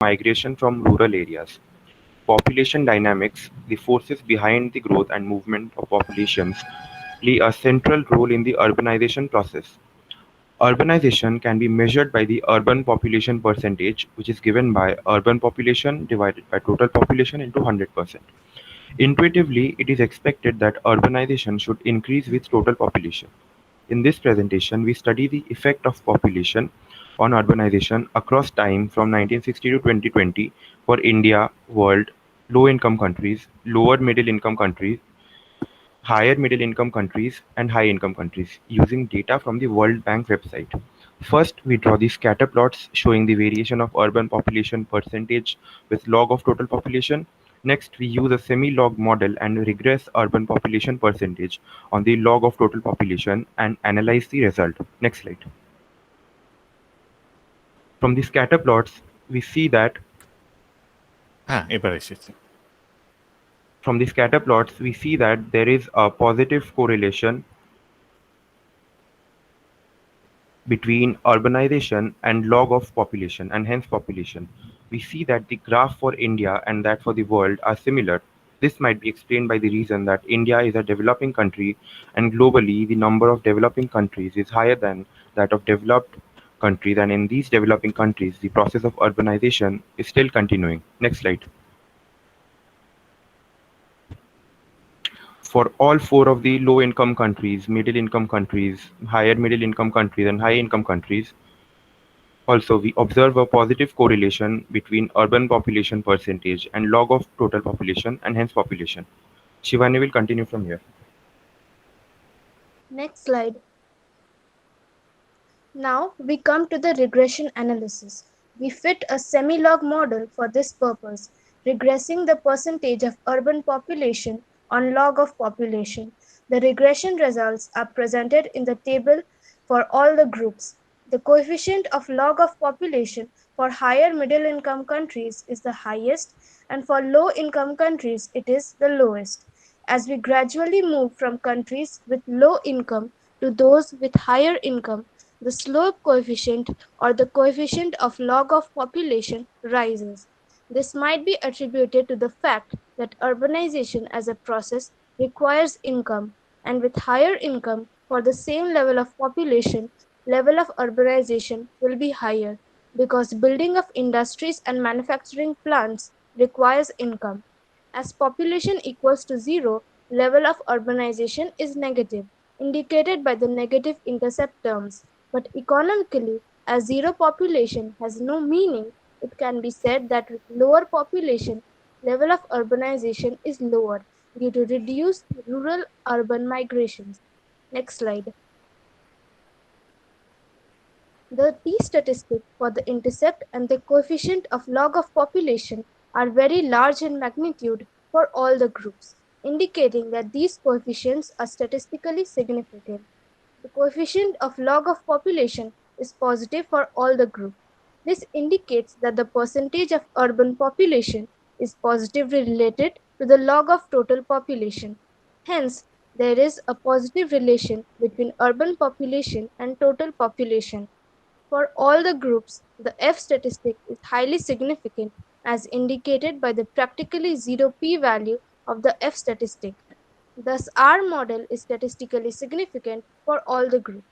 migration from rural areas. Population dynamics, the forces behind the growth and movement of populations, play a central role in the urbanization process. Urbanization can be measured by the urban population percentage, which is given by urban population divided by total population into 100%. Intuitively, it is expected that urbanization should increase with total population. In this presentation, we study the effect of population on urbanization across time from 1960 to 2020 for India, world, low-income countries, lower middle-income countries, higher middle-income countries, and high-income countries using data from the World Bank website. First, we draw the scatter plots showing the variation of urban population percentage with log of total population. Next, we use a semi-log model and regress urban population percentage on the log of total population and analyze the result. Next slide. From the scatter plots, we see that এবার এসেছে from the scatter plots, we see that there is a positive correlation between urbanization and log of population and hence population. We see that the graph for India and that for the world are similar. This might be explained by the reason that India is a developing country and globally the number of developing countries is higher than that of developed countries, and in these developing countries the process of urbanization is still continuing. Next slide. For all four of the low income countries, middle income countries, higher middle income countries, and high income countries, also we observe a positive correlation between urban population percentage and log of total population and hence population. Shivani will continue from here. Next slide. Now we come to the regression analysis. We fit a semi-log model for this purpose, regressing the percentage of urban population on log of population. The regression results are presented in the table for all the groups. The coefficient of log of population for higher middle income countries is the highest, and for low income countries it is the lowest. As we gradually move from countries with low income to those with higher income, the slope coefficient or the coefficient of log of population rises. This might be attributed to the fact that urbanization as a process requires income, and with higher income for the same level of population, level of urbanization will be higher because building of industries and manufacturing plants requires income. As population equals to zero, level of urbanization is negative, indicated by the negative intercept terms. But economically, as zero population has no meaning, it can be said that with lower population, level of urbanization is lower due to reduced rural-urban migrations. Next slide. The t-statistic for the intercept and the coefficient of log of population are very large in magnitude for all the groups, indicating that these coefficients are statistically significant. The coefficient of log of population is positive for all the groups. This indicates that the percentage of urban population is positively related to the log of total population. Hence, there is a positive relation between urban population and total population. For all the groups, the F statistic is highly significant as indicated by the practically zero p-value of the F statistic. Thus, our model is statistically significant for all the groups.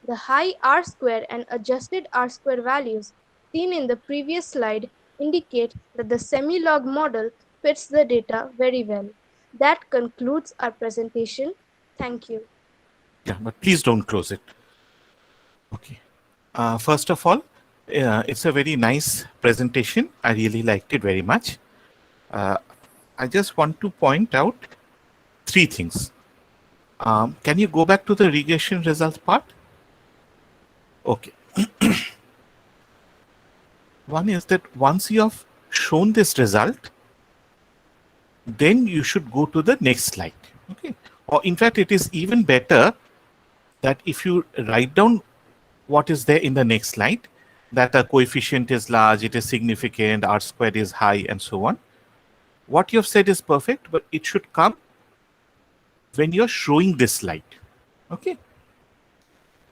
The high R-square and adjusted R-square values seen in the previous slide indicate that the semi-log model fits the data very well. That concludes our presentation. Thank you. Yeah, but please don't close it. Okay. First of all, it's a very nice presentation. I really liked it very much. I just want to point out three things. Can you go back to the regression results part? Okay. One is that once you have shown this result, then you should go to the next slide. Okay. Or in fact, it is even better that if you write down what is there in the next slide, that a coefficient is large, it is significant, R squared is high, and so on. What you have said is perfect, but it should come when you're showing this slide. Okay.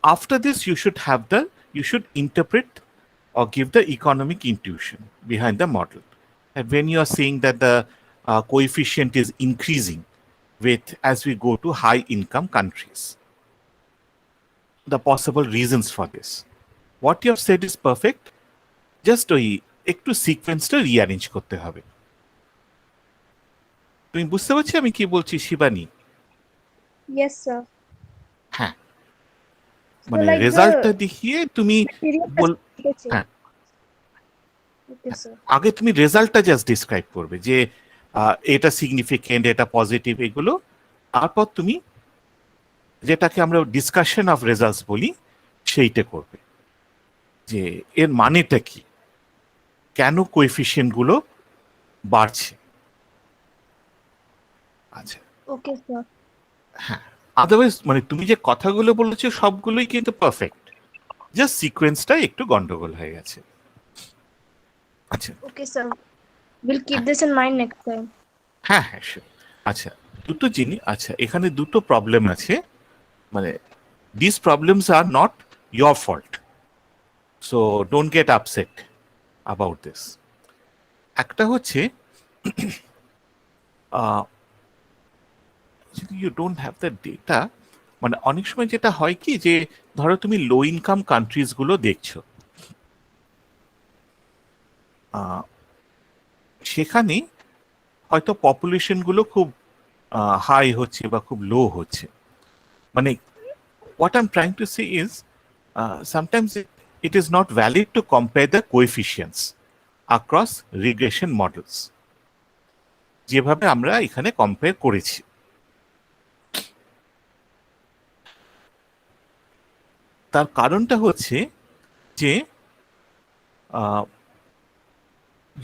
After this, you should interpret or give the economic intuition behind the model. And when you are saying that the coefficient is increasing with as we go to high income countries, the possible reasons for this. What you have said is perfect. Just ওই একটু সিকোয়েন্সটা rearrange করতে হবে। তুমি বুঝতে পারছি আমি কি বলছি শিবানী? Yes, sir. হ্যাঁ, So মানে like রেজাল্টটা the দেখিয়ে তুমি material has ball. to change. হ্যাঁ, Okay, sir. আগে তুমি রেজাল্টটা জাস্ট ডিসক্রাইব করবে যে এটা সিগনিফিকেন্ট, এটা পজিটিভ, এগুলো। তারপর তুমি যেটাকে আমরা ডিসকাশন অফ রেজাল্টস বলি সেইটা করবে, যে এর মানেটা কি, কেন কোএফিসিয়েন্ট গুলো বাড়ছে। আচ্ছা, Okay, sir. হ্যাঁ, আদারওয়াইজ মানে তুমি যে কথাগুলো বলেছো সবগুলোই কিন্তু পারফেক্ট, জাস্ট সিকোয়েন্সটা একটু গন্ডগোল হয়ে গেছে। আচ্ছা, Okay, sir. We'll keep this in mind next time. হ্যাঁ হ্যাঁ sure. আচ্ছা, দুটো জিনিস, আচ্ছা এখানে দুটো প্রবলেম আছে, মানে this problems are not your fault, so don't get upset about this. একটা হচ্ছে you don't have the data, মানে অনেক সময় যেটা হয় কি যে ধরো তুমি লো ইনকাম কান্ট্রিজগুলো দেখছো, সেখানে হয়তো পপুলেশনগুলো খুব হাই হচ্ছে বা খুব লো হচ্ছে। মানে what I'm trying to say is sometimes it is not valid to compare the coefficients across regression models যেভাবে আমরা এখানে কম্পেয়ার করেছি। তার কারণটা হচ্ছে যে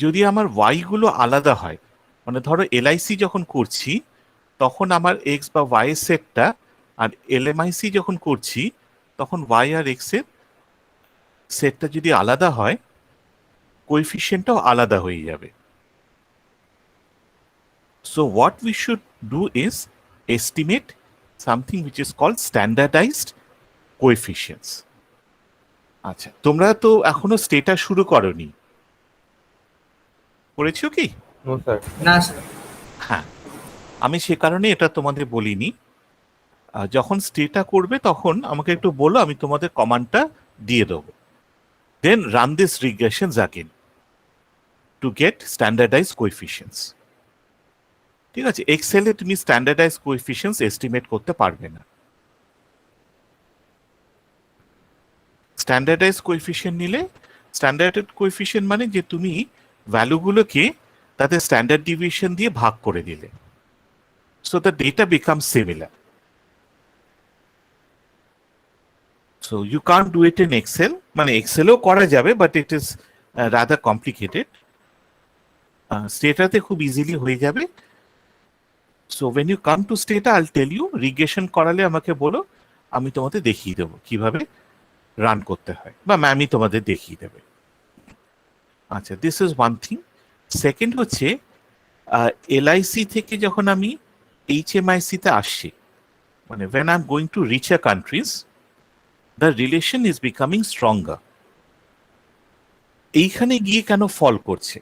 যদি আমার ওয়াই গুলো আলাদা হয়, মানে ধরো এলআইসি যখন করছি তখন আমার এক্স বা ওয়াই এর সেটটা, আর এলএমআইসি যখন করছি তখন ওয়াই আর এক্স এর সেটটা যদি আলাদা হয়, কোএফিসিয়েন্টটাও আলাদা হয়ে যাবে। So what we should do is estimate something which is called standardized coefficients. আচ্ছা, তোমরা তো এখনো স্টেটা শুরু করনি, করেছো কি? No, sir. না স্যার। হ্যাঁ, আমি সে কারণে এটা তোমাদের বলিনি। যখন স্টেটা করবে তখন আমাকে একটু বলো, আমি তোমাদের কমান্ডটা দিয়ে দেবো। Then run this regressions again to get standardize coefficients. ঠিক আছে, এক্সেলে তুমি স্ট্যান্ডার্ডাইজ কোএফিসিয়েন্টস এস্টিমেট করতে পারবে না। স্ট্যান্ডার্ডাইজ কোএফিসিয়েন্ট নিলে, স্ট্যান্ডার্ড কোএফিসিয়েন্ট মানে যে তুমি ভ্যালুগুলোকে তাদের স্ট্যান্ডার্ড ডিভিয়েশন দিয়ে ভাগ করে দিলে, so the data become similar. So you can't do it in Excel, মানে এক্সেলেও করা যাবে but it is rather complicated. স্টেটাতে খুব ইজিলি হয়ে যাবে। So when you come to Stata I'll tell you, regression করালে আমাকে বলো, আমি তোমাদের দেখিয়ে দেবো কিভাবে রান করতে হয়, বা ম্যামই তোমাদের দেখিয়ে দেবে। আচ্ছা, this is one thing. Second হচ্ছে এলআইসি থেকে যখন আমি এইচএমআইসিতে আসছি, মানে when I'm going to richer countries, the relation is becoming stronger. এইখানে গিয়ে কেন ফল করছে?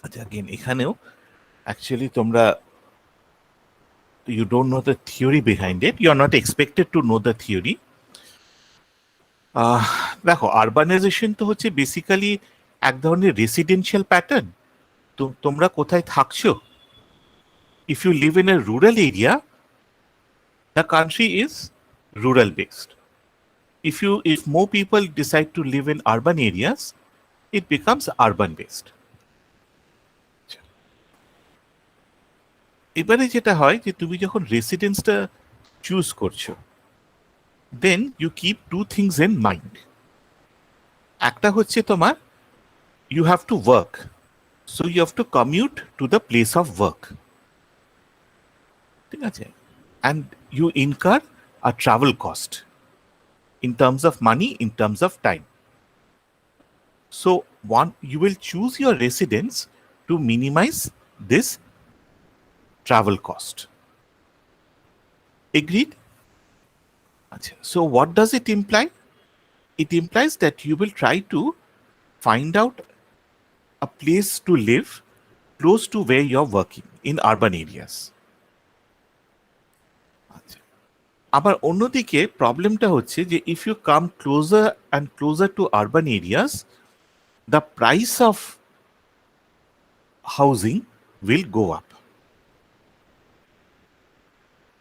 আচ্ছা, again এখানেও actually তোমরা you don't know the theory behind it, you are not expected to know the theory. দেখো, আরবানাইজেশন তো হচ্ছে বেসিক্যালি এক ধরনের রেসিডেন্সিয়াল প্যাটার্ন। তো তোমরা কোথায় থাকছো, if you live in a rural area, the country is rural based. If more people decide to live in urban areas, it becomes urban based. এবারে যেটা হয় যে তুমি যখন রেসিডেন্সটা চুজ করছো, then you keep two things in mind. একটা হচ্ছে তোমার you have to work, so you have to commute to the place of work. ঠিক আছে, and you incur a travel cost in terms of money, in terms of time. So one, you will choose your residence to minimize this travel cost. Agreed? So what does it imply? It implies that you will try to find out a place to live close to where you're working in urban areas. আবার অন্যদিকে প্রবলেমটা হচ্ছে যে if you come closer and closer to urban areas the price of housing will go up.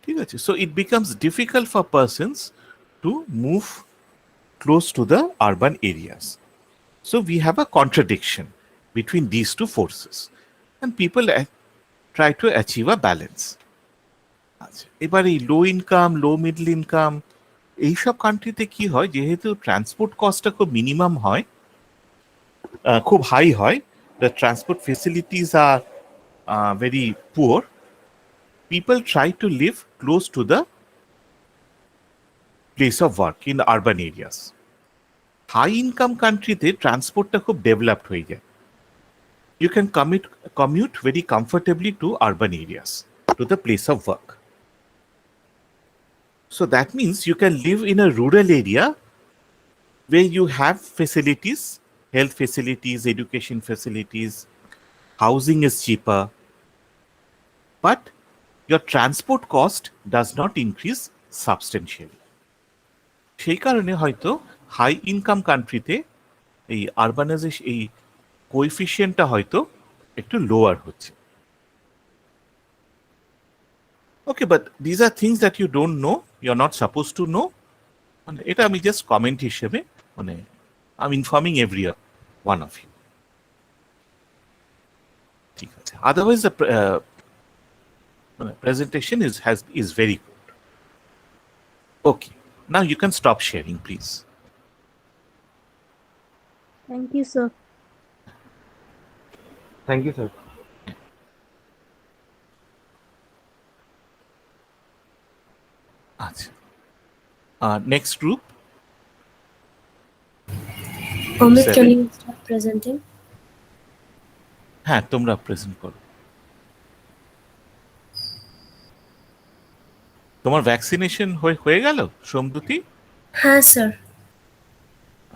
ঠিক আছে, so it becomes difficult for persons to move close to the urban areas. So we have a contradiction between these two forces, and people try to achieve a balance. আচ্ছা, এবার এই low income, লো middle income এইসব কান্ট্রিতে কি হয়, যেহেতু transport কস্টটা খুব minimum হয়, খুব হাই হয়, the transport facilities are very poor, people try to live close to the place of work in urban areas. High income কান্ট্রিতে ট্রান্সপোর্টটা খুব ডেভেলপড হয়ে যায়, you can commute very comfortably to urban areas, to the place of work. So that means you can live in a rural area where you have facilities, health facilities, education facilities, housing is cheaper, but your transport cost does not increase substantially. সেই কারণে হয়তো high income কান্ট্রিতে এই urbanisation, এই কোএফিসিয়েন্টটা হয়তো একটু lower হচ্ছে। Okay, but these are things that you don't know, you are not suppose to know. মানে এটা আমি জাস্ট কমেন্ট হিসেবে, মানে I am informing every one of you. ঠিক আছে, otherwise the presentation is very good. Okay, now you can stop sharing, please. Thank you, sir. Thank you, sir. আচ্ছা, next group. Amit, can you start presenting? হ্যাঁ, তোমরা present করো। তোমার vaccination হয়ে গেল সোমদুতি? হ্যাঁ স্যার।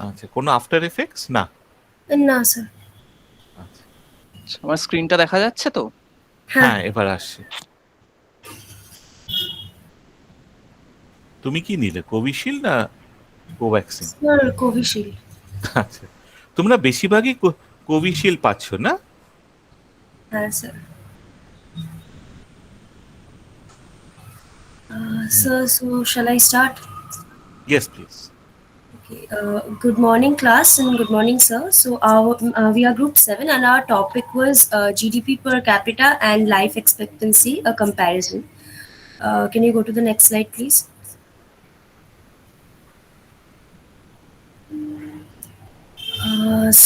আচ্ছা, কোনো আফটার এফেক্টস? না না স্যার। আচ্ছা, আমার স্ক্রিনটা দেখা যাচ্ছে তো? হ্যাঁ, এবার আসছে। তুমি কি নিলে, কোভিশিল্ড না কোভ্যাক্সিন? Sir Covishield. আচ্ছা, তোমরা বেশিরভাগই কোভিশিল্ড পাচ্ছ না? হ্যাঁ sir. Sir, so shall I start? Yes, please. Okay. Good morning, class, and good morning, sir. So we are Group 7, and our topic was GDP per capita and life expectancy, a comparison. Can you go to the next slide, please?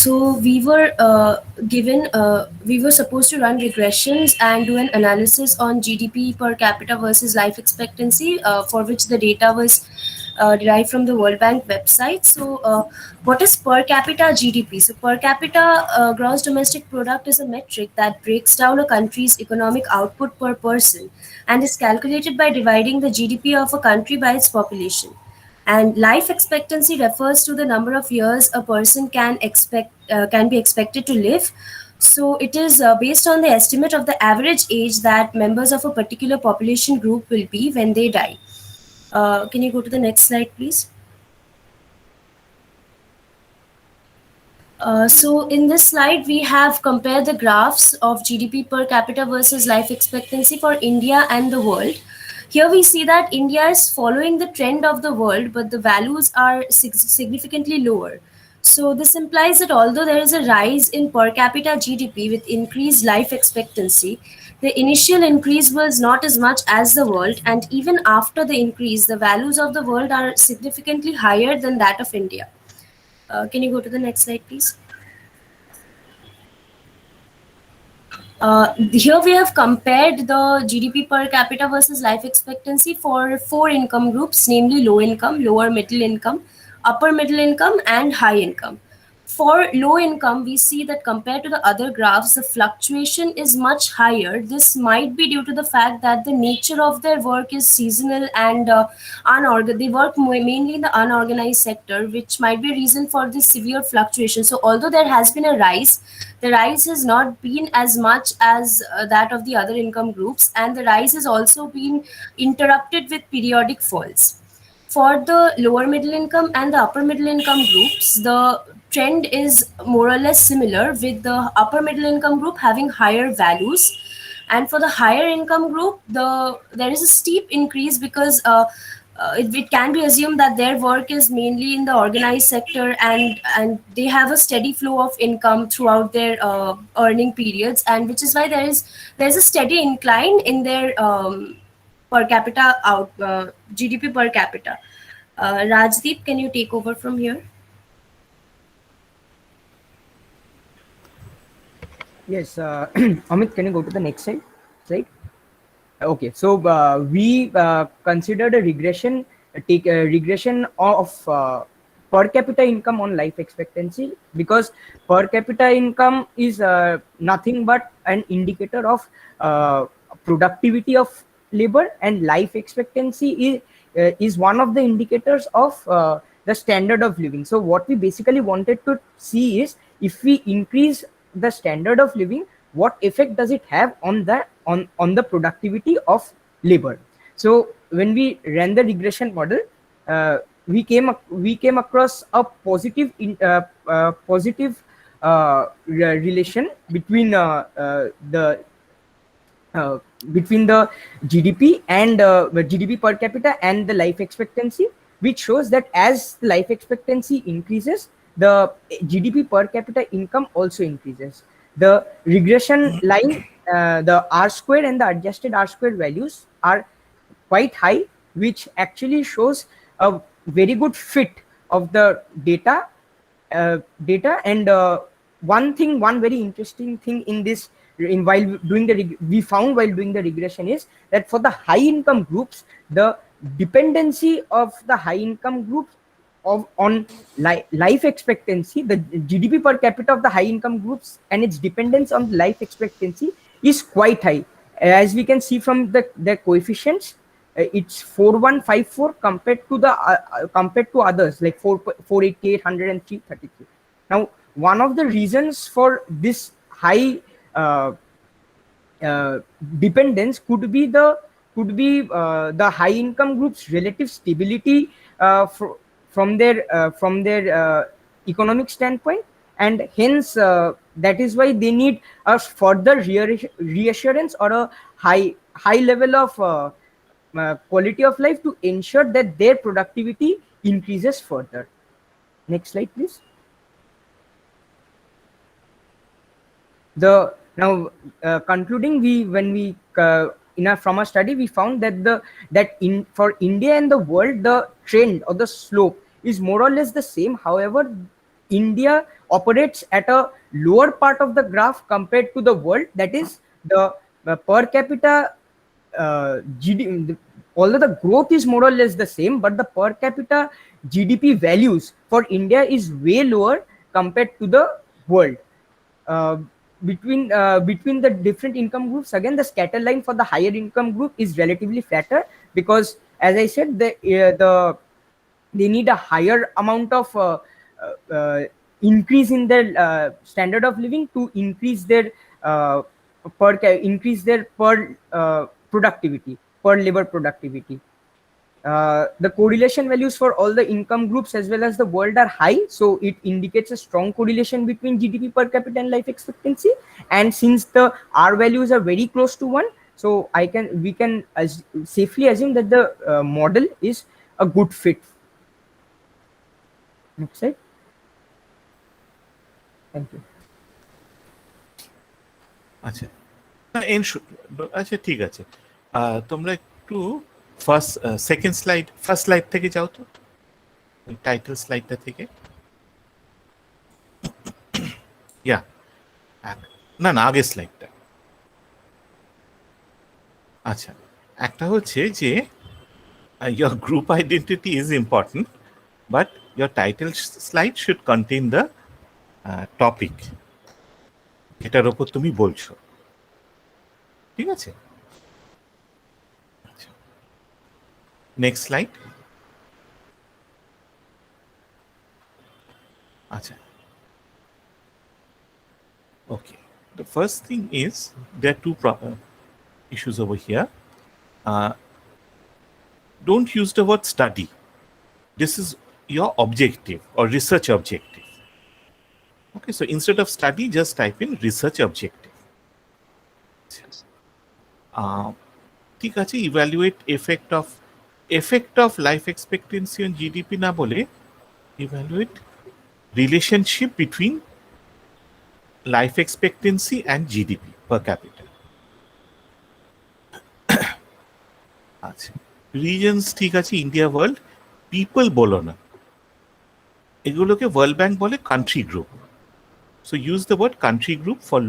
So we were we were supposed to run regressions and do an analysis on GDP per capita versus life expectancy, for which the data was derived from the World Bank website. So what is per capita GDP? So per capita gross domestic product is a metric that breaks down a country's economic output per person and is calculated by dividing the GDP of a country by its population. And life expectancy refers to the number of years a person can be expected to live. So it is based on the estimate of the average age that members of a particular population group will be when they die. Can you go to the next slide, please? So in this slide, we have compared the graphs of GDP per capita versus life expectancy for India and the world. Here we see that India is following the trend of the world, but the values are significantly lower. So this implies that although there is a rise in per capita GDP with increased life expectancy, the initial increase was not as much as the world, and even after the increase, the values of the world are significantly higher than that of India. Can you go to the next slide, please? Here we have compared the GDP per capita versus life expectancy for 4 income groups, namely low income, lower middle income, upper middle income, and high income. For low income, we see that compared to the other graphs, the fluctuation is much higher. This might be due to the fact that the nature of their work is seasonal and they work mainly in the unorganized sector, which might be a reason for this severe fluctuation. So, although there has been a rise, the rise has not been as much as that of the other income groups, and the rise has also been interrupted with periodic falls. For the lower middle income and the upper middle income groups, the trend is more or less similar, with the upper middle income group having higher values. And for the higher income group, there is a steep increase because it can be assumed that their work is mainly in the organized sector, and they have a steady flow of income throughout their earning periods, and which is why there's a steady incline in their per capita GDP per capita. Rajdeep, can you take over from here? Yes, Amit, can you go to the next slide? Right. Okay, so we considered a regression, take a regression of per capita income on life expectancy, because per capita income is nothing but an indicator of productivity of labor, and life expectancy is one of the indicators of the standard of living. So what we basically wanted to see is, if we increase the standard of living, what effect does it have on the productivity of labor. So when we ran the regression model, we came across a positive relation uh, between the GDP and GDP per capita and the life expectancy, which shows that as life expectancy increases, the GDP per capita income also increases. The regression line, the R square and the adjusted R square values are quite high, which actually shows a very good fit of the data. And one very interesting thing in this, we found while doing the regression, is that for the high income groups, the dependency of the high income groups on life expectancy, the GDP per capita of the high income groups and its dependence on life expectancy is quite high. As we can see from the coefficients, it's 4154 compared to others like 488, 100 and 333. Now, one of the reasons for this high dependence could be the high income groups relative stability from their economic standpoint, and hence that is why they need a further reassurance or a high level of quality of life to ensure that their productivity increases further. Next slide, please. Concluding, from our study, we found that for India and the world, the trend or the slope is more or less the same. However, India operates at a lower part of the graph compared to the world. That is, the per capita GDP, although the growth is more or less the same, but the per capita GDP values for India is way lower compared to the world. Between the different income groups, again, the scatter line for the higher income group is relatively flatter, because, as I said, they need a higher amount of increase in their standard of living to increase their productivity, per labor productivity. The correlation values for all the income groups as well as the world are high, so it indicates a strong correlation between GDP per capita and life expectancy. And since the R values are very close to 1, so we can safely assume that the model is a good fit. Next slide. Thank you. আচ্ছা, আচ্ছা, ঠিক আছে, তোমরা একটু second slide, first slide থেকে যাও তো, title স্লাইডটা থেকে। না, আগের স্লাইডটা। আচ্ছা, একটা হচ্ছে যে your group identity is important, but your title slide should contain the topic এটার ওপর তুমি বলছো, ঠিক আছে? Next slide. আচ্ছা, okay. The first thing is there are two issues over here. Don't use the word study. This is your objective or research objective. Okay, so instead of study, just type in research objective. ঠিক আছে, evaluate effect of life expectancy on GDP না বলে evaluate relationship between life expectancy and GDP per capita. আচ্ছা, reasons ঠিক আছে, India, world, people বলো না, এগুলোকে ওয়ার্ল্ড ব্যাংক বলে country group. So use the word country group for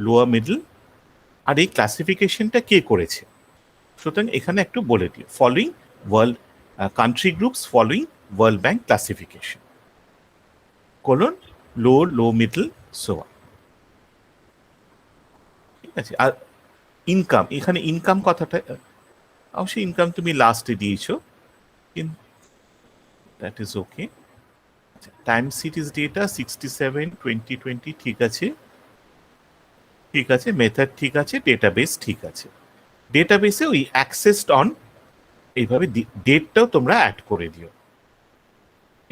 lower middle. আর এই ক্লাসিফিকেশনটা কে করেছে, সুতরাং এখানে একটু বলে দিও, following world country groups following World Bank classification, colon low middle so on. ঠিক আছে, আর ইনকাম, এখানে ইনকাম কথাটা অবশ্যই ইনকাম তুমি লাস্টে দিয়েছো, কিন্তু that is okay. Time series data 67 2020 ঠিক আছে, ঠিক আছে, মেথড ঠিক আছে, ডেটাবেস ঠিক আছে। ডেটাবেসে ওই অ্যাক্সেসড অন এইভাবে ডেটটাও তোমরা অ্যাড করে দিও।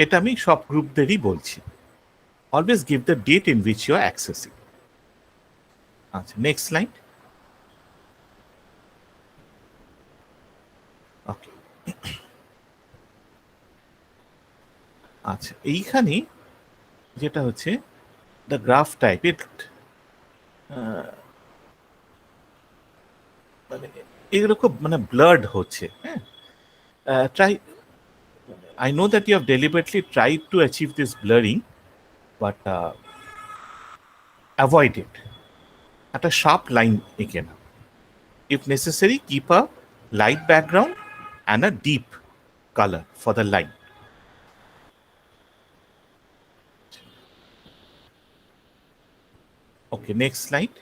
এটা আমি সব গ্রুপদেরই বলছি, always give the date in which you are accessing. আচ্ছা, নেক্সট স্লাইড। ওকে, আচ্ছা, এইখানে যেটা হচ্ছে দ্য গ্রাফ টাইপ, মানে এগুলো খুব মানে ব্লার্ড হচ্ছে। হ্যাঁ, try, I know that you have deliberately tried to achieve this blurring, but avoid it. At a sharp line again. If necessary, keep a light background and a deep color for the line. Okay, next slide.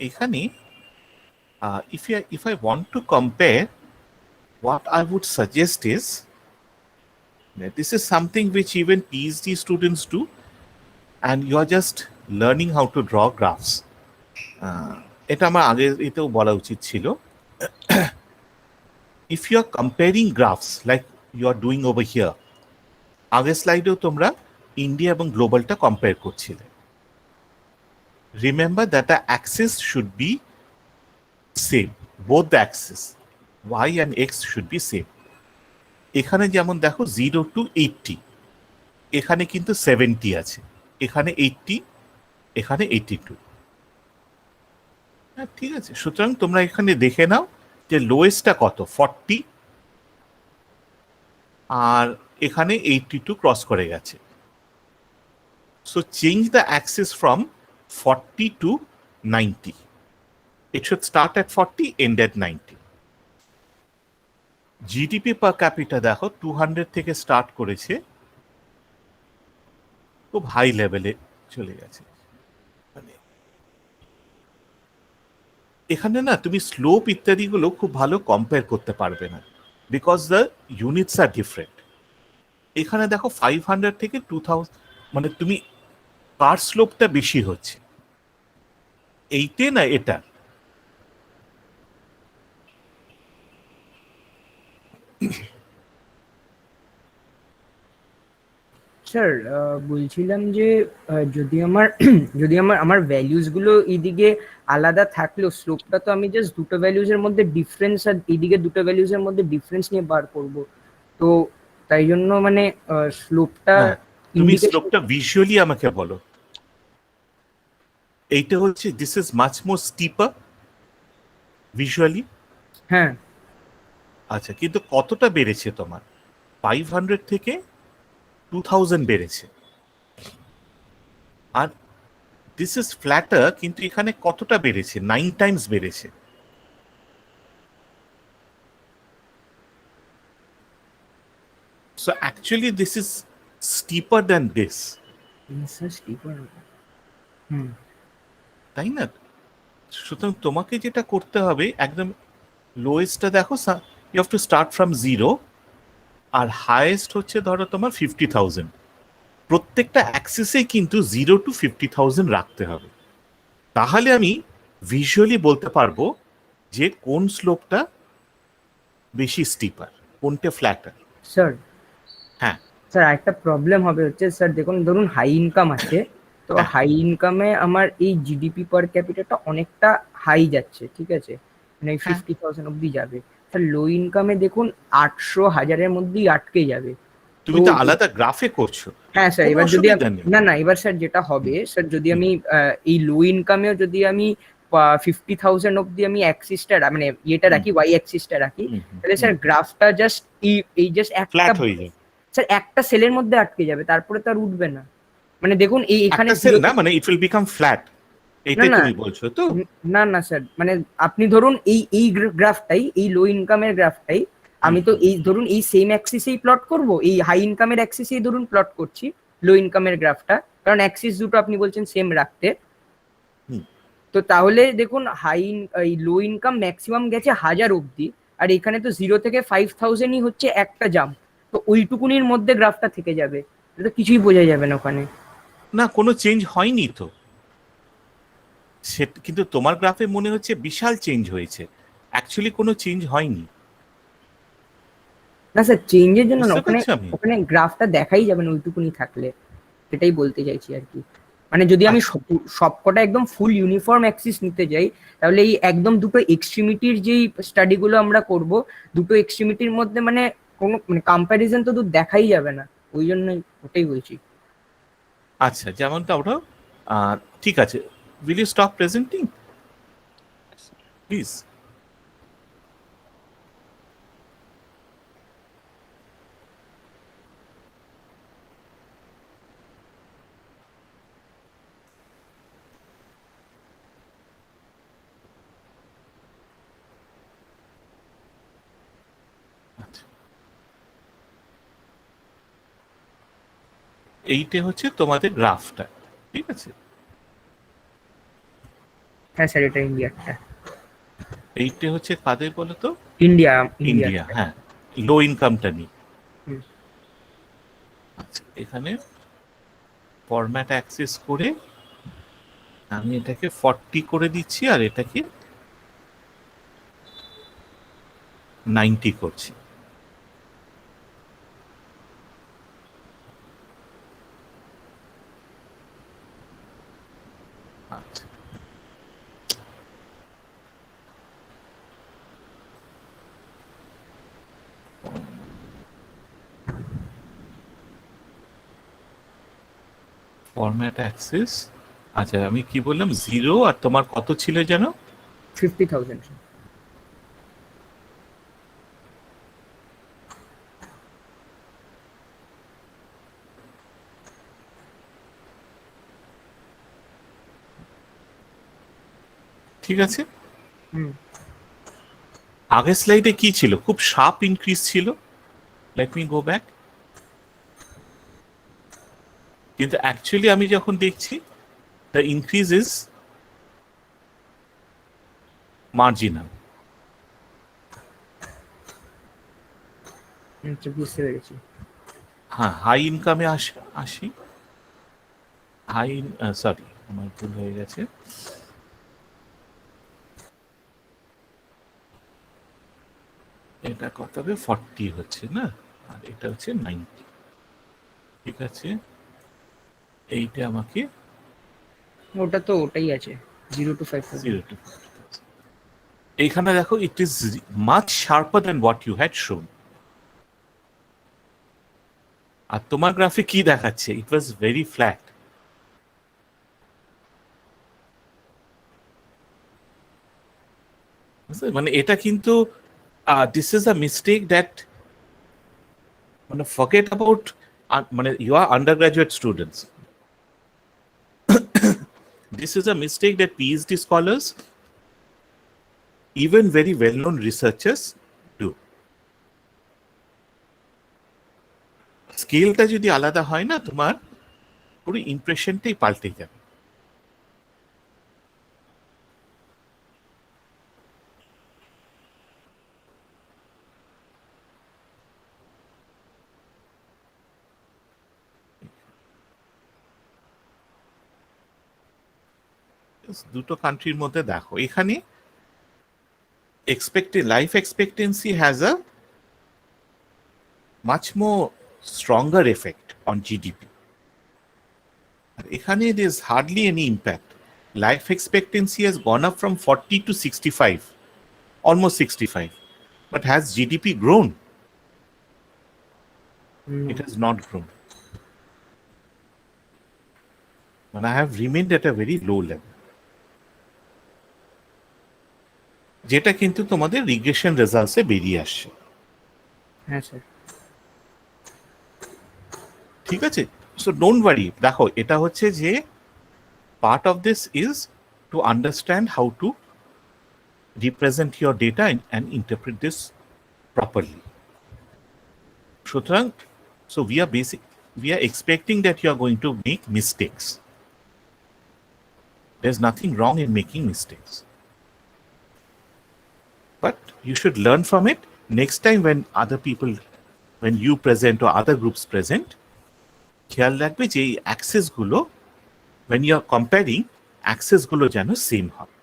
এখানে if I want to compare, what I would suggest is that this is something which even PhD students do, and you are just learning how to draw graphs. এটা আমার আগে এতেও বলা উচিত ছিল। If you are comparing graphs like you are doing over here, আগের স্লাইডেও তোমরা India এবং গ্লোবালটা কম্পেয়ার করছিলে। Remember that the axis should be same, both the axis y and x should be same. এখানে যেমন দেখো 0 to 80, এখানে কিন্তু 70 আছে, এখানে 80, এখানে 82। হ্যাঁ, ঠিক আছে, সুতরাং তোমরা এখানে দেখে নাও যে লোয়েস্টটা কত, 40, আর এখানে 82 ক্রস করে গেছে। So change the Axis from 40 to 90. It should start at 40, end at 90. GDP per capita দেখো 200 থেকে স্টার্ট করেছে, খুব হাই লেভেলে চলে গেছে। মানে এখানে না তুমি স্লোপ ইত্যাদিগুলো খুব ভালো কম্পেয়ার করতে পারবে না, because the units are different. এখানে দেখো 500 থেকে 2000, মানে তুমি কার স্লোপটা বেশি হচ্ছে, এইটে না এটা। স্যার, বলছিলাম যে যদি আমার যদি আমার ভ্যালুস গুলো এইদিকে আলাদা থাকলেও স্লোপটা তো আমি জাস্ট দুটো ভ্যালুজের মধ্যে ডিফারেন্স, আর এইদিকে দুটো ভ্যালুজের মধ্যে ডিফারেন্স নিয়ে বার করব, তো তাই জন্য মানে স্লোপটা তুমি স্লোপটা ভিজুয়ালি আমাকে বলো। এইটা হচ্ছে this is much more stripper visually. হ্যাঁ, আচ্ছা, কিন্তু কতটা বেড়েছে তোমার? 500 থেকে 2000 বেড়েছে। আর দিস ইজ ফ্ল্যাটার, কিন্তু এখানে কতটা বেড়েছে? 9 টাইমস বেড়েছে। So actually this is steeper than this, তাই না? সুতরাং তোমাকে যেটা করতে হবে, একদম লোয়েস্টটা দেখো, you have to start from 0, আর হাইয়েস্ট হচ্ছে ধরো তোমার 50,000। প্রত্যেকটা অ্যাক্সিসে কিন্তু 0 to 50,000 রাখতে হবে, তাহলে আমি ভিজুয়ালি বলতে পারবো যে কোন স্লোপটা বেশি স্টিপার, কোনটা ফ্ল্যাটার। স্যার হ্যাঁ স্যার একটা প্রবলেম হবে হচ্ছে, স্যার দেখুন, ধরুন হাই ইনকাম আছে, তো হ্যাঁ। হাই ইনকামে আমার এই জিডিপি পার ক্যাপিটাটা অনেকটা হাই যাচ্ছে, ঠিক আছে, মানে হ্যাঁ। 50,000 অব্দি যাবে। স্যার লো ইনকামে দেখুন 800 1000-এর মধ্যেই আটকে যাবে। তুমি তো আলাদা গ্রাফে করছো। হ্যাঁ স্যার, কোনো এবার যদি অসুবিধা নেই। না এবার স্যার যেটা হবে, স্যার যদি আমি এই লো ইনকামেও যদি আমি 50,000 অব্দি আমি অ্যাক্সিসটা মানে ইয়েটা রাখি, ওয়াই অ্যাক্সিসটা রাখি, তাহলে স্যার গ্রাফটা জাস্ট এই জাস্ট একটা ফ্ল্যাট হয়ে যায়। স্যার একটা সেলের মধ্যে আটকে যাবে, তারপরে তো আর উঠবে না। মানে দেখুন এই এখানে একটা সেল না, মানে ইট উইল বিকাম ফ্ল্যাট, এইটাই না তুমি বলছো তো? না স্যার, মানে আপনি ধরুন এই গ্রাফটাই, এই লো ইনকামের গ্রাফটাই আমি তো এই ধরুন এই সেম অ্যাক্সিসেই প্লট করব, এই হাই ইনকামের অ্যাক্সিসেই ধরুন প্লট করছি লো ইনকামের গ্রাফটা, কারণ অ্যাক্সিস দুটো আপনি বলছেন সেম রাখতে। তো তাহলে দেখুন এই লো ইনকাম ম্যাক্সিমাম গেছে 1000 অব্দি, আর এখানে তো 0 থেকে 5000ই হচ্ছে একটা জাম্প, তো ওইটুকুনির মধ্যে গ্রাফটা থেকে যাবে, এটা তো কিছুই বোঝা যাবে না ওখানে। না, কোনো চেঞ্জ হয়নি তো, কিন্তু তোমার গ্রাফে মনে হচ্ছে বিশাল চেঞ্জ হয়েছে, অ্যাকচুয়ালি কোনো চেঞ্জ হয়নি। না স্যার, চেঞ্জের জন্য না, বুঝতে ওখানে পারছি আমি। ওখানে গ্রাফটা দেখাই যাবে না ওইটুকুনি থাকলে, সেটাই বলতে চাইছি আর কি। মানে যদি আমি সবকটা একদম ফুল ইউনিফর্ম অ্যাক্সিস নিতে যাই, তাহলে এই একদম দুটো এক্সট্রিমিটির যেই স্টাডিগুলো আমরা করব, দুটো এক্সট্রিমিটির মধ্যে মানে কোনো মানে কম্প্যারিজন তো দূর দেখাই যাবে না, ওই জন্যই ওটাই বলছি। আচ্ছা, যেমনটা ওটা ঠিক আছে, will you stop presenting please? এইটা হচ্ছে তোমাদের গ্রাফটা, ঠিক আছে? হ্যাঁ স্যার, এটা ইন্ডিয়ারটা। এইটা হচ্ছে কাদের বলো তো? ইন্ডিয়া। হ্যাঁ, লো ইনকামটা নিয়ে। হুম। আচ্ছা, এখানে ফরম্যাট অ্যাক্সেস করে আমি এটাকে 40 করে দিচ্ছি, আর এটাকে 90 করছি। আচ্ছা, ফরম্যাট অ্যাক্সেস। আচ্ছা, আমি কি বললাম? 0, আর তোমার কত ছিল যেন? 50,000। ঠিক আছে। আগের স্লাইডে কি ছিল? খুব শার্প ইনক্রিজ ছিল। Let me go back. কিন্তু অ্যাকচুয়ালি আমি যখন দেখছি, দ্য ইনক্রিজ ইজ মার্জিনাল। বুঝতে পেরেছি। হ্যাঁ, হাই ইনকামে আসি। সরি, আমার ভুল হয়ে গেছে। এটা কত হবে? 40 হচ্ছে না, আর এটা হচ্ছে 90। ঠিক আছে, এইটা আমাকে ওটা তো ওটাই আছে, 0 to 5,000। 0 to 50,000। এইখানে দেখো, it is much sharper than what you had shown. আর তোমার গ্রাফে কি দেখাচ্ছে? It was very flat. মানে এটা কিন্তু this is a mistake that, মানে ফরগেট অ্যাবাউট, মানে you are undergraduate students, This is a mistake that PhD scholars, even very well-known researchers, do. স্কেলটা যদি আলাদা হয় না, তোমার পুরো ইমপ্রেশনটাই পাল্টে যাবে। দুটো কান্ট্রির মধ্যে দেখো, এখানে life expectancy has a much more stronger effect on GDP. এখানে there's hardly any impact. Life expectancy has gone up from 40 to 65, almost 65. But has GDP grown? It has not grown. And I have remained at a very low level. যেটা কিন্তু তোমাদের regression রেজাল্টসে বেরিয়ে আসছে। হ্যাঁ sir. ঠিক আছে, so don't worry. দেখো, এটা হচ্ছে যে part of this is to understand how to represent your data and interpret this properly. সুতরাং, so we are expecting that you are going to make mistakes. There's nothing wrong in making mistakes, but you should learn from it. Next time when you present or other groups present, খেয়াল রাখবে যে এই access গুলো, when you are comparing, access গুলো যেন same হয়,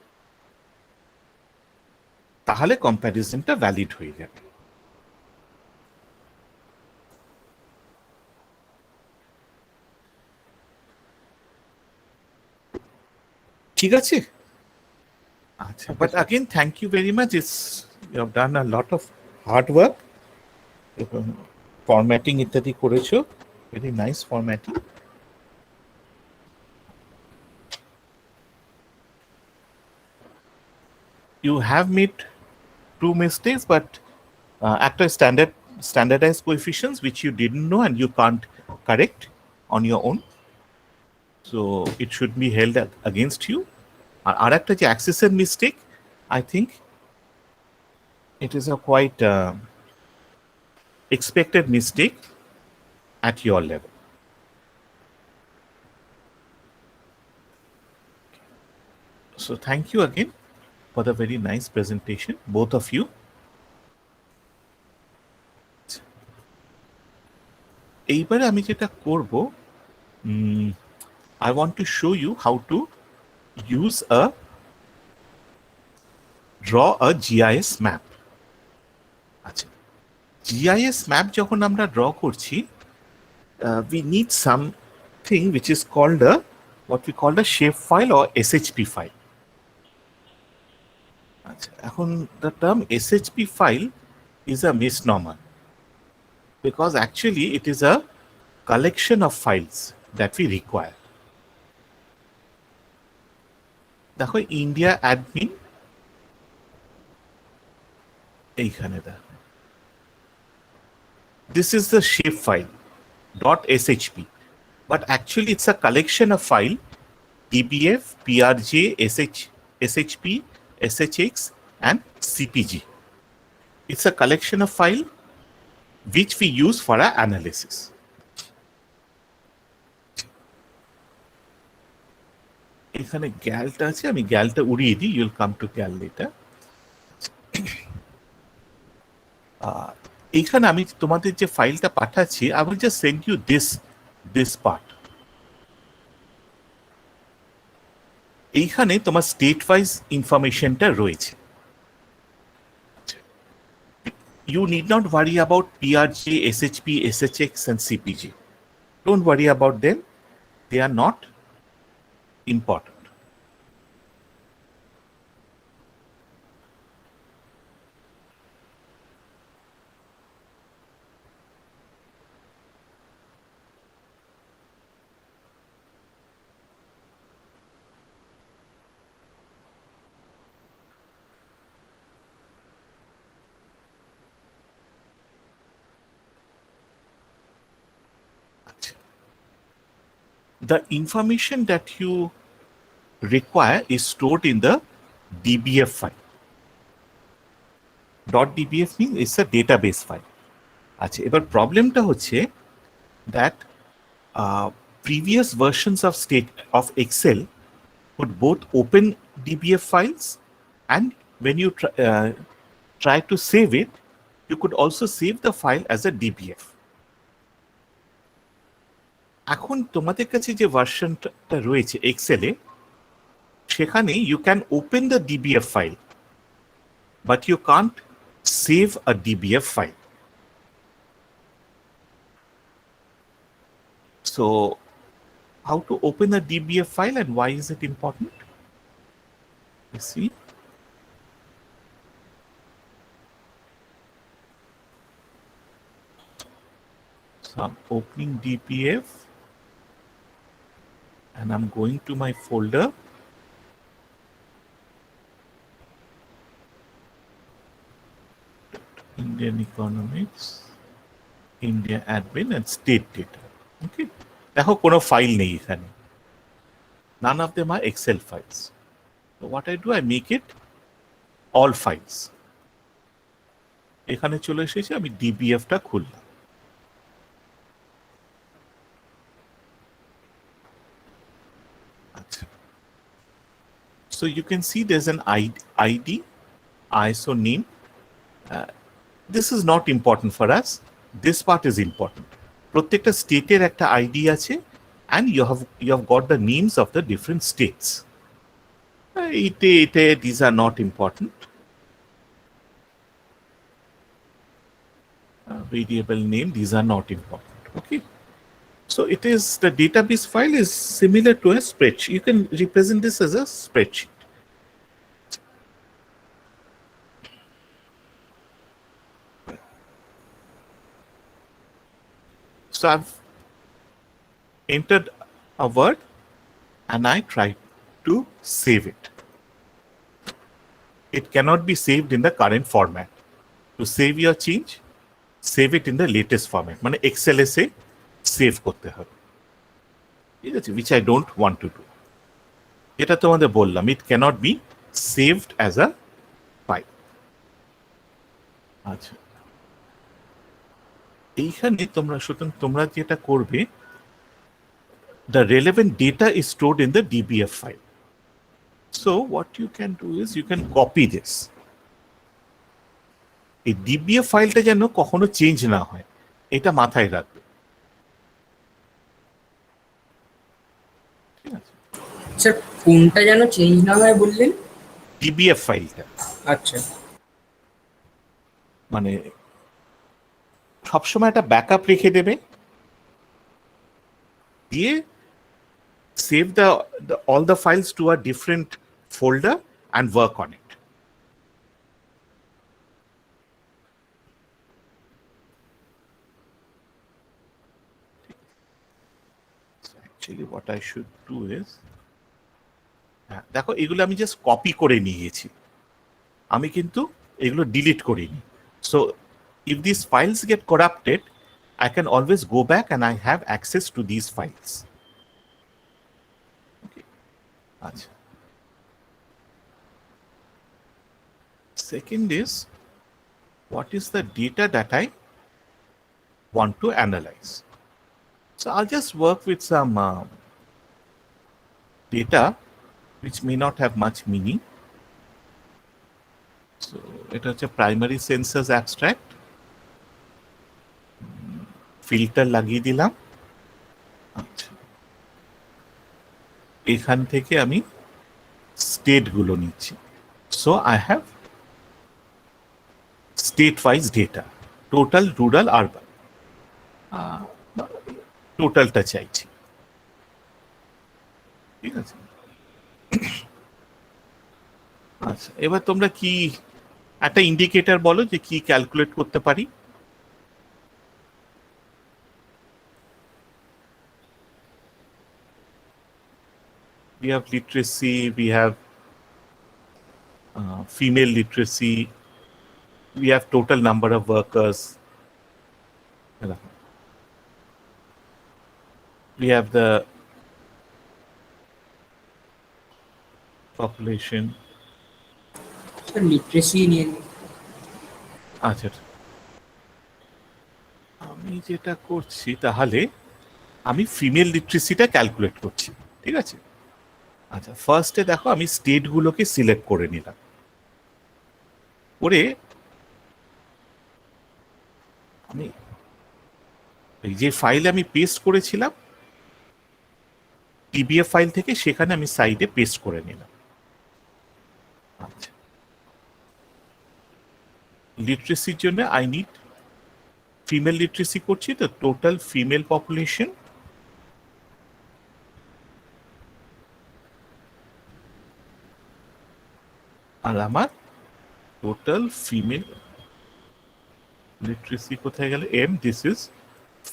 তাহলে কম্প্যারিজনটা valid হয়ে যাবে। ঠিক আছে, আচ্ছা। But again thank you very much. You have done a lot of hard work. Formatting ইত্যাদি করেছো, very nice formatting. You have made two mistakes, but একটা standardized coefficients which you didn't know and you can't correct on your own, so it should be held against you. আর একটা যে অ্যাক্সেসের mistake, I think it is a quite expected mistake at your level. So thank you again for the very nice presentation, both of you. এইবারে আমি যেটা করব, I want to show you how to draw a GIS map. আচ্ছা, GIS map যখন আমরা draw করছি, we need something which is called what we call a shape file or SHP file. আচ্ছা, এখন the term SHP file is a misnomer, because actually it is a collection of files that we require. দেখো, India admin এইখানে দেখো, this is the shape file .shp, but actually it's a collection of file dbf, prj, shp, shx and cpg. It's a collection of file which we use for our analysis. এখানে গ্যালটা আছে, আমি গ্যালটা উড়িয়ে দিই, ইউল come to gall letter. এইখানে আমি তোমাদের যে ফাইলটা পাঠাচ্ছি, I will just send you this part. এইখানে তোমার স্টেট ওয়াইজ ইনফরমেশনটা রয়েছে। You need not worry about PRJ, SHP, SHX and CPG. Don't worry about them. They are not important. The information that you require is stored in the DBF file. .dbf means it's a database file. আচ্ছা, এবার প্রবলেমটা হচ্ছে that previous versions of Excel would both open DBF files, and when you try to save it, you could also save the file as a DBF. এখন তোমাদের কাছে যে ভার্সনটা রয়েছে এক্সেলে, সেখানে you can open the DBF file, but you can't save a DBF file. So how to open a DBF file and why is it important? You see, so I'm opening DBF and I'm going to my folder. Indian economics, India admin and state data. Okay, দেখো কোনো file নেই এখানে. None of them are Excel files. So what I do, I make it all files. এখানে চলে এসেছি, আমি ডিবিএফটা খুললাম. আচ্ছা, so you can see there's an ID, ISO name. This is not important for us. This part is important. প্রত্যেকটা স্টেটের একটা ID আছে, and you have got the names of the different states. These are not important. Variable name, these are not important. Okay, so it is, the database file is similar to a spreadsheet. You can represent this as a spreadsheet. So I've entered a word and I try to save it. It cannot be saved in the current format. To save your change, save it in the latest format. মানে Excel এ save করতে হবে, ঠিক আছে, which I don't want to do. এটা তোমাদের বললাম, it cannot be saved as a file. আচ্ছা, এইখানে তোমরা যেটা করবে, the relevant data is stored in the DBF file. So what you can do is you can copy this. এই DBF ফাইলটা যেন কখনো চেঞ্জ না হয়, এটা মাথায় রাখবে. ঠিক আছে, স্যার কোনটা যেন চেঞ্জ না হয় বললেন? DBF ফাইলটা. আচ্ছা, মানে সবসময় একটা ব্যাকআপ রেখে দেবে, দিয়ে save all the files to a different folder and work on it. So actually what I should do is, দেখো এগুলো আমি জাস্ট কপি করে নিয়েছি, আমি কিন্তু এগুলো ডিলিট করিনি. So if these files get corrupted, I can always go back and I have access to these files. Okay. Achha. Second is, what is the data that I want to analyze? So I'll just work with some data which may not have much meaning. So it is a primary census abstract. Filter লাগিয়ে দিলাম. আচ্ছা, এখান থেকে আমি state গুলো নিচ্ছি. So I have state wise data, total, rural, urban. টোটালটা চাইছি, ঠিক আছে. আচ্ছা, এবার তোমরা কি একটা ইন্ডিকেটর বলো যে কি ক্যালকুলেট করতে পারি. We have literacy, we have female literacy, we have total number of workers, we have the population. Literacy নিয়ে নিই। আচ্ছা, আমি যেটা করছি তাহলে আমি ফিমেল লিটারেসিটা ক্যালকুলেট করছি, ঠিক আছে? আচ্ছা, ফার্স্টে দেখো আমি স্টেটগুলোকে সিলেক্ট করে নিলাম, করে আমি এই যে ফাইলে আমি পেস্ট করেছিলাম পিডিএফ ফাইল থেকে, সেখানে আমি সাইডে পেস্ট করে নিলাম। আচ্ছা, লিটারেসির জন্য আই নিড ফিমেল লিটারেসি করছি, তো টোটাল ফিমেল পপুলেশন আর আমার টোটাল ফিমেল লিটারেসি কোথায় গেল? Um, this is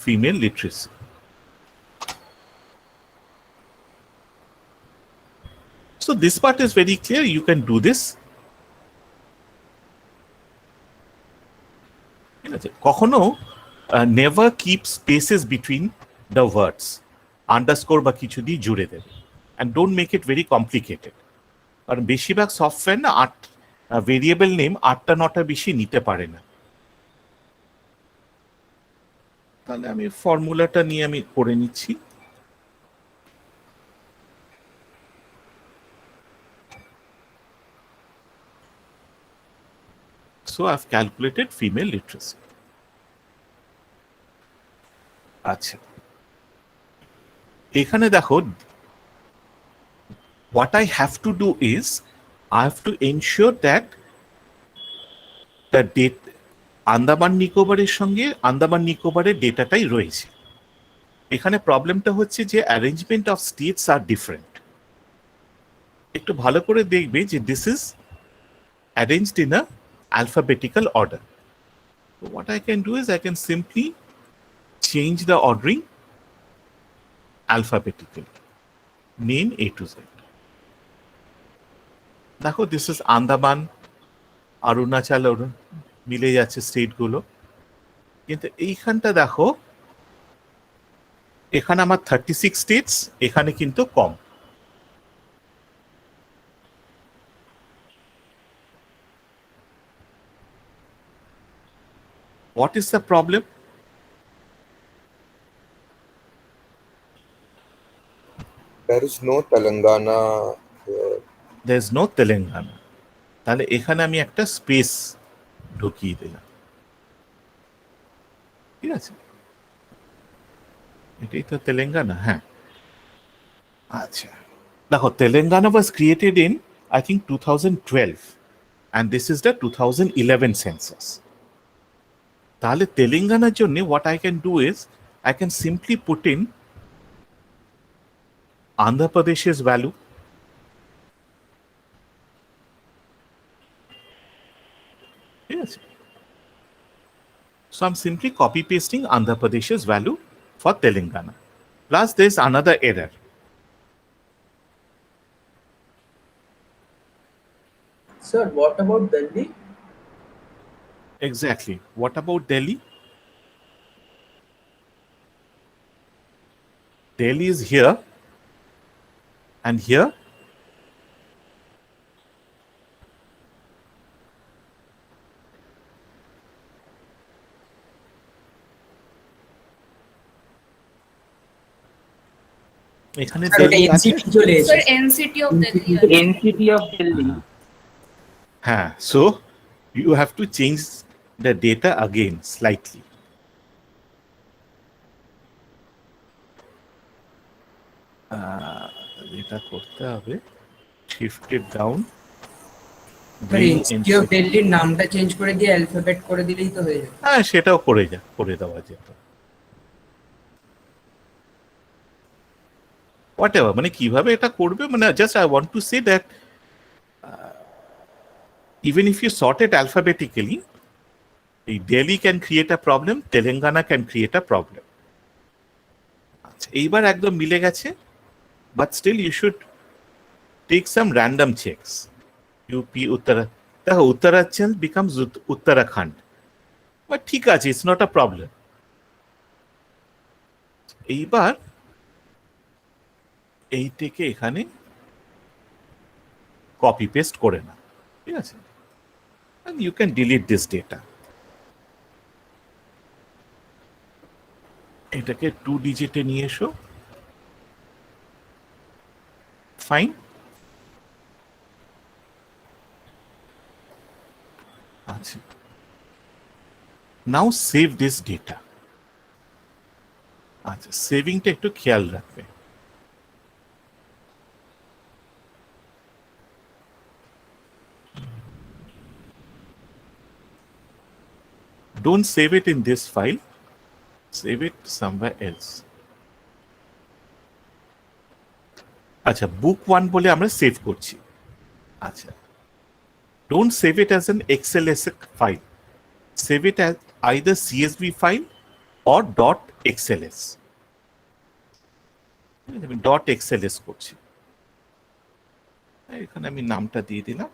female literacy. So this part is very clear. You can do this. ঠিক আছে, কখনো never keep spaces between the words, underscore বা কিছু দিয়ে জুড়ে দেবে, and don't make it very complicated. কারণ বেশিরভাগ সফটওয়্যার না ভেরিয়েবল নেম 8টা 9টা বেশি নিতে পারে না। তাহলে আমি ফর্মুলাটা নিয়ে আমি করে নিচ্ছি। So I've calculated female literacy. আচ্ছা, এখানে দেখো, what I have to do is I have to ensure that the date Andaman নিকোবরের সঙ্গে আন্দামান নিকোবরের ডেটাটাই রয়েছে। এখানে প্রবলেমটা হচ্ছে যে arrangement of states are different. একটু ভালো করে দেখবে যে this is arranged in a alphabetical order. So what I can do is I can simply change the ordering alphabetically. Name A to Z. দেখো, দিস ইজ আন্দামান, অরুণাচল, মিলে যাচ্ছে স্টেটগুলো। কিন্তু এইখানটা দেখো, এখানে আমার 36 স্টেটস, এখানে কিন্তু কম। What is the problem? There is no Telangana here. There is no Telangana. তাহলে এখানে আমি একটা স্পেস ঢুকিয়ে দিলাম, ঠিক আছে? এটাই তো তেলেঙ্গানা, হ্যাঁ। আচ্ছা, দেখো, Telangana was created in I think 2012 and this is the 2011 census. তাহলে তেলেঙ্গানার জন্য what I can do is I can simply put in Andhra Pradesh's value, ঠিক আছে? So I'm simply copy pasting Andhra Pradesh's value for Telangana. Plus there's another error. Sir, what about Delhi? Exactly. What about Delhi? Delhi is here and here. এখানে দিল্লি আছে, NCT চলে এসেছে। Sir, NCT of Delhi. NCT of Delhi. হ্যাঁ, so you have to change the data again slightly. এটা করতে হবে, shifted down, NCT of দিল্লির নামটা চেঞ্জ করে দিয়ে অ্যালফাবেট করে দিলেই তো হয়ে যাবে। হ্যাঁ, সেটাও করে দেওয়া যেত। হোয়াটএভার, মানে কিভাবে এটা করবে, মানে just I want to say that even if you sort it alphabetically, Delhi can create a problem, Telangana can create a problem. আচ্ছা, এইবার একদম মিলে গেছে, but still you should take some random checks. UP, দেখো, উত্তরাঞ্চল becomes Uttarakhand, but ঠিক আছে, it's not a problem. এইবার এই থেকে এখানে কপি পেস্ট করে না, ঠিক আছে? And you can delete this data. এটাকে 2 ডিজিটে নিয়ে এসো, ফাইন। আচ্ছা, নাও সেভ দিস ডেটা। আচ্ছা, সেভিংটা একটু খেয়াল রাখবে। Don't save it in this file, save it somewhere else. আচ্ছা, বুক 1 বলে আমরা সেভ করছি। আচ্ছা, don't save it as an XLS file, save it as either CSV file or .xls. আমি .xls করছি, এখানে আমি নামটা দিয়ে দিলাম,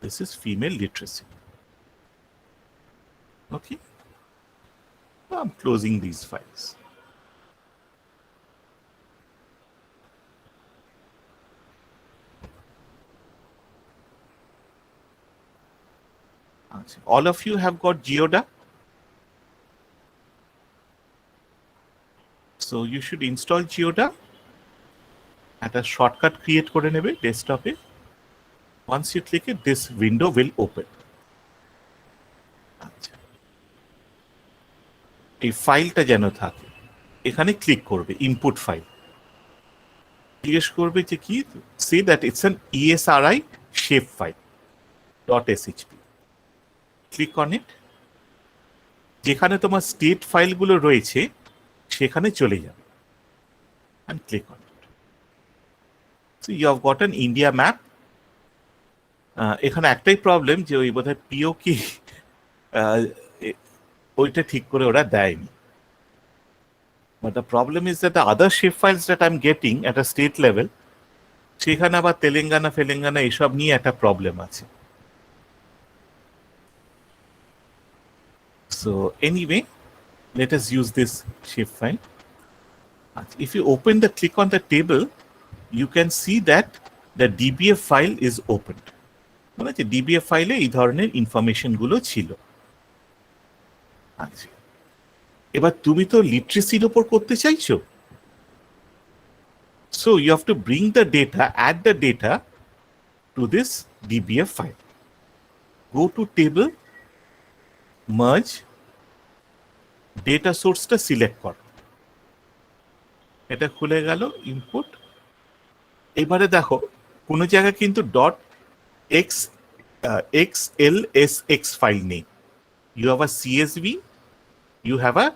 this is female literacy. Okay, I'm closing these files. All of you have got Geoda, so you should install Geoda. একটা shortcut create করে নেবে ডেস্কটপে। once you click it, this window will open. আচ্ছা, এই ফাইলটা যেন থাকে, এখানে ক্লিক করবে, ইনপুট ফাইল জিজ্ঞেস করবে যে কি, see that it's an ESRI shape file .shp, click on it. যেখানে তোমার স্টেট ফাইলগুলো রয়েছে সেখানে চলে যাবে and click on it. So you have got an India map. এখানে একটাই প্রবলেম যে ওই বোধহয় পিও কি ওইটা ঠিক করে ওরা দেয়নি। But the problem is that the other shape files that I'm getting at a state level, সেখানে আবার তেলেঙ্গানা ফেলেঙ্গানা এসব নিয়ে একটা প্রবলেম আছে। So anyway, let us use this shape file. If you open the click on the table, you can see that the DBF file is opened. মানে যে DBF ফাইলে এই ধরনের ইনফরমেশন গুলো ছিল। আচ্ছা, এবার তুমি তো লিটারেসির উপর করতে চাইছো, so you have to bring the data, add the data to this DBF file. Go to table, merge, data source-টা সিলেক্ট করো, এটা খুলে গেল ইনপুট। এবারে দেখো কোনো জায়গায় কিন্তু .xlsx ফাইল নেই, you have a CSV, you have a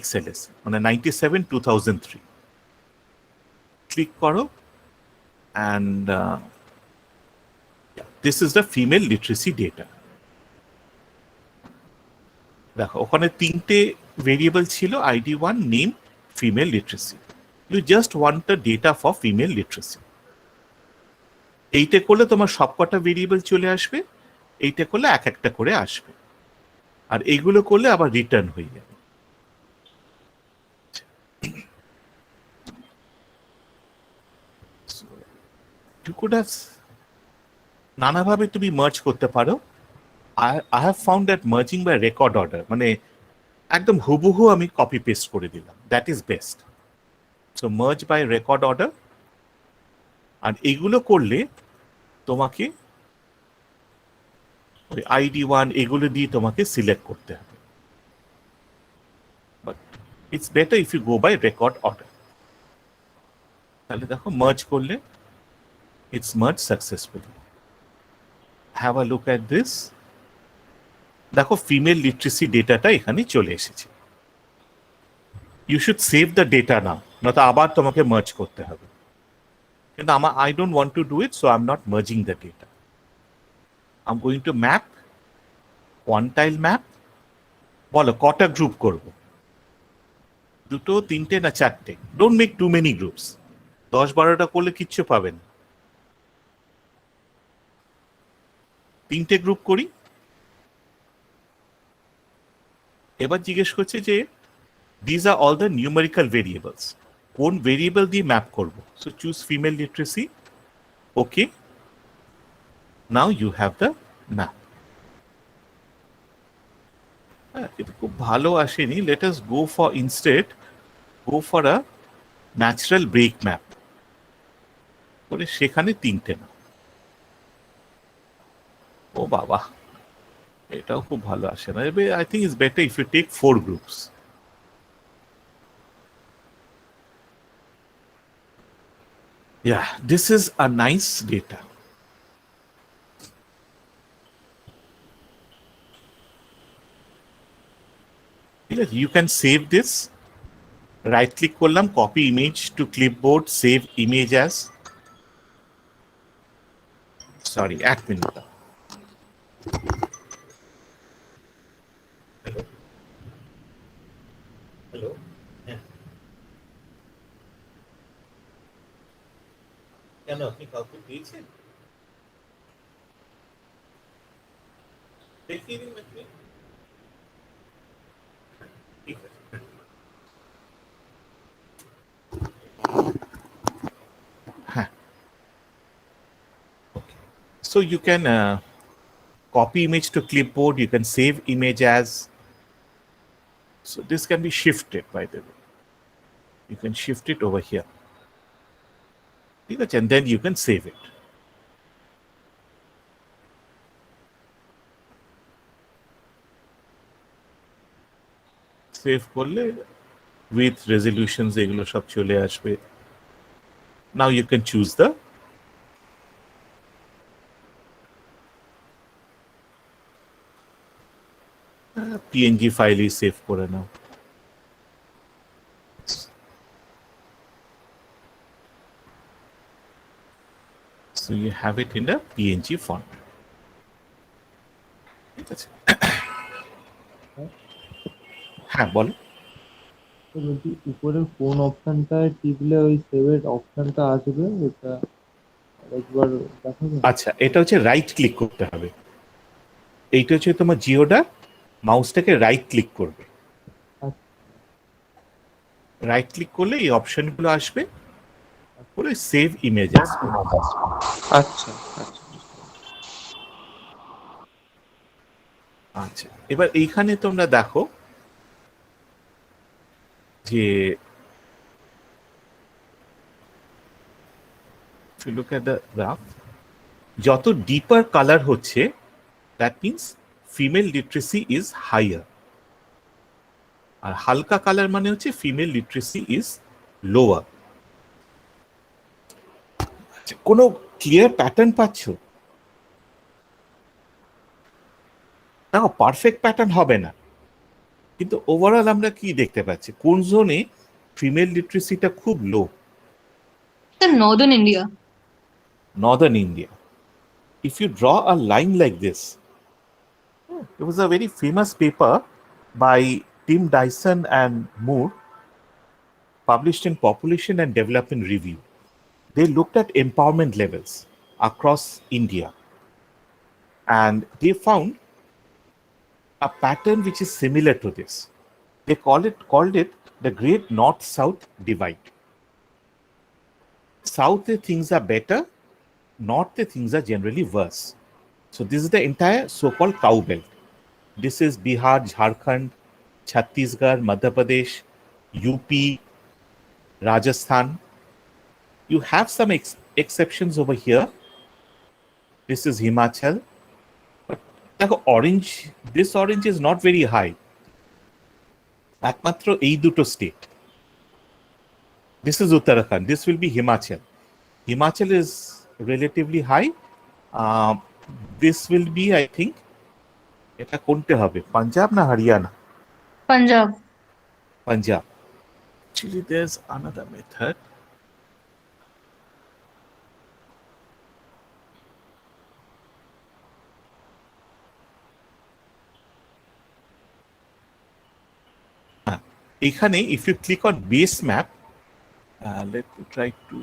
.xls মানে 97/2003, ক্লিক করো and this is the female literacy data. দেখো ওখানে 3টে ভেরিয়েবল ছিল, ID1, name, female literacy. You just want the data for female literacy. এইটা করলে তোমার সবকটা ভেরিয়েবল চলে আসবে, এইটা করলে এক একটা করে আসবে, আর এইগুলো করলে আবার রিটার্ন হয়ে যাবে। নানাভাবে তুমি মার্জ করতে পারো। I have found that merging by record order, মানে একদম হুবহু আমি কপি পেস্ট করে দিলাম, that is best. So merge by record order, আর এগুলো করলে তোমাকে ওই ID1 এগুলো দিয়ে তোমাকে সিলেক্ট করতে হবে, but it's better if you go by record order. তাহলে দেখো মার্জ করলে it's merge successfully. Have a look at this, দেখো ফিমেল লিটারেসি ডেটাটা এখানে চলে এসেছে। You should save the data now, নয়তো আবার তোমাকে মার্জ করতে হবে। কিন্তু I don't want to do it, so I'm not merging the data. I'm going to map, quantile map, বলো কটা গ্রুপ করব, 2, 3 না 4? Don't make too many groups. 10-12টা করলে কিচ্ছু পাবেন। 3টে গ্রুপ করি। এবার জিজ্ঞেস করছে যে these are all the numerical variables. কোন ভেরিয়েবল দিয়ে ম্যাপ করব। So choose female literacy. Okay, now you have the map. কিন্তু খুব ভালো আসেনি। Let us go for instead go for a natural break map করে সেখানে তিনটে না। ও বাবা, এটাও খুব ভালো আসে না। I think it's better if you take 4 groups. Yeah, this is a nice data. You can save this. Right click করলাম, copy image to clipboard, save image as. Sorry, 1 minute. Hello. কেন আপনি কাউকে দিয়েছেন? দেখিয়ে দিন আপনি। ঠিক আছে। হ্যাঁ, okay. So you can copy image to clipboard, you can save image as. So this can be shifted, by the way. You can shift it over here. And then you can save it. Save করলে with resolutions এগুলো সব চলে আসবে। Now you can choose the PNG ফাইলই save করে নাও। So you have it in a PNG font. ঠিক আছে, হ্যাঁ বলো। বলছি উপরের কোন অপশনটায় টিপলে ওই সেভের অপশনটা আসবে, এটা একবার দেখাবে? আচ্ছা, এটা হচ্ছে রাইট ক্লিক করতে হবে। এইটা হচ্ছে তোমার জিওডা, মাউসটাকে রাইট ক্লিক করবে। রাইট ক্লিক করলে এই অপশনগুলো আসবে, করে সেভ ইমেজ আসবে। আচ্ছা আচ্ছা। আচ্ছা, এবার এইখানে তোমরা দেখো যে look at the graph, যত ডিপার কালার হচ্ছে that means female literacy is higher, আর হালকা কালার মানে হচ্ছে ফিমেল লিটারেসি ইজ লোয়ার। কোনো ক্লিয়ার প্যাটার্ন পাচ্ছ? দেখো পারফেক্ট প্যাটার্ন হবে না, কিন্তু ওভারঅল আমরা কি দেখতে পাচ্ছি, কোন জোনে ফিমেল লিটারেসিটা খুব লো? Northern India. Northern India. If you draw a line like this, it was a very famous paper by Tim Dyson and Moore, published in Population and Development Review. They looked at empowerment levels across India, and they found a pattern which is similar to this. They called it the Great North-South Divide. South things are better, north things are generally worse. So this is the entire so-called cow belt. This is Bihar, Jharkhand, Chhattisgarh, Madhya Pradesh, UP, Rajasthan. You have some exceptions over here. This is Himachal. But দেখো orange, this orange is not very high. একমাত্র এই দুটো state. This is Uttarakhand. This will be Himachal. Himachal is relatively high. This will be, I think, এটা কোনটা হবে, পাঞ্জাব না Haryana? Punjab. Punjab. Actually, there's another method. এখানে if you click on base map, let me try to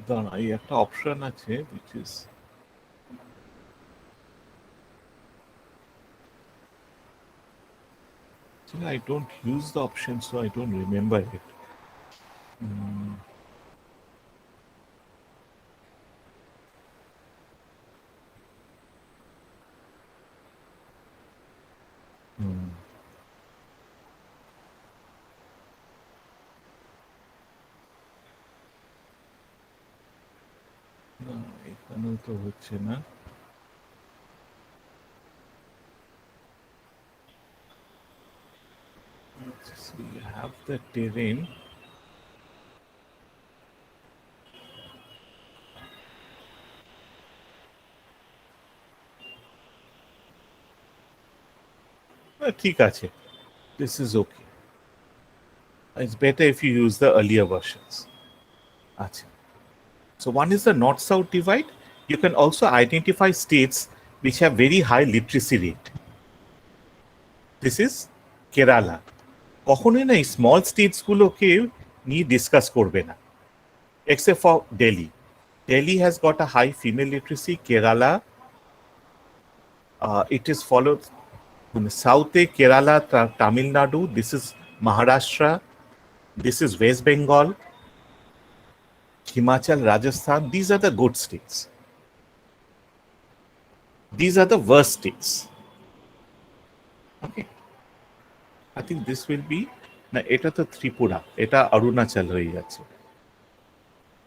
দাঁড়া, এই একটা option আছে which is I don't use the option, so I don't remember it. না, এখানেও তো হচ্ছে না। So you have the terrain. ঠিক আছে, this is okay. It's better if you use the earlier versions. আচ্ছা, so one is the north-south divide. You can also identify states which have very high literacy rate. This is Kerala. কখনোই না এই small স্টেটসগুলোকে নিয়ে discuss করবে না, except for Delhi. Delhi has got a high female literacy. Kerala, it is followed in South Kerala, Tamil Nadu. This is Maharashtra. This is West Bengal, Himachal, Rajasthan. These are the good states. These are the worst states. Okay. I think this will be, na eta to Tripura, eta Arunachal hoye jache.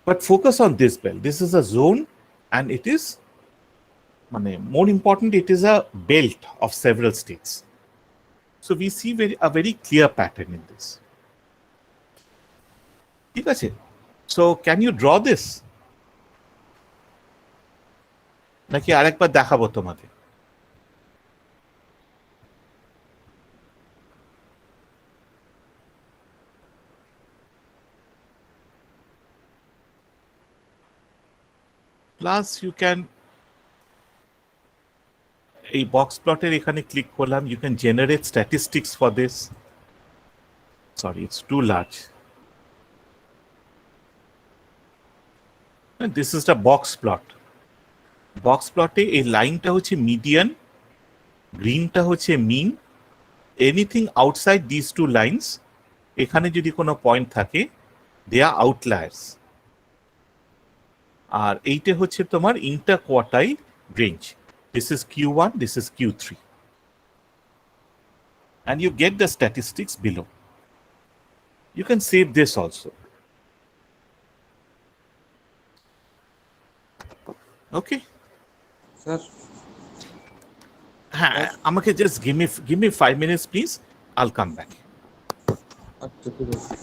But focus on this belt. This is a zone, and it is, more important, it is a belt of several states. So we see a very clear pattern in this. ঠিক আছে? So can you draw this? নাকি আরেকবার দেখাবো তোমাদের? Plus you can, এই box প্লটের এখানে click করলাম, you can generate statistics for this. Sorry, it's too large. And this is the box plot. Box প্লটে এই লাইনটা হচ্ছে মিডিয়ান, গ্রিনটা হচ্ছে mean. Anything outside this two lines, এখানে যদি কোনো পয়েন্ট থাকে, দে আর আউটলায়ার্স। আর এইটা হচ্ছে তোমার inter quartile range. This is Q1, this is Q3. And you get the statistics below. You can save this also. Okay? Sir, হ্যাঁ, আমাকে just give me 5 minutes please. I'll come back. আচ্ছা ঠিক আছে।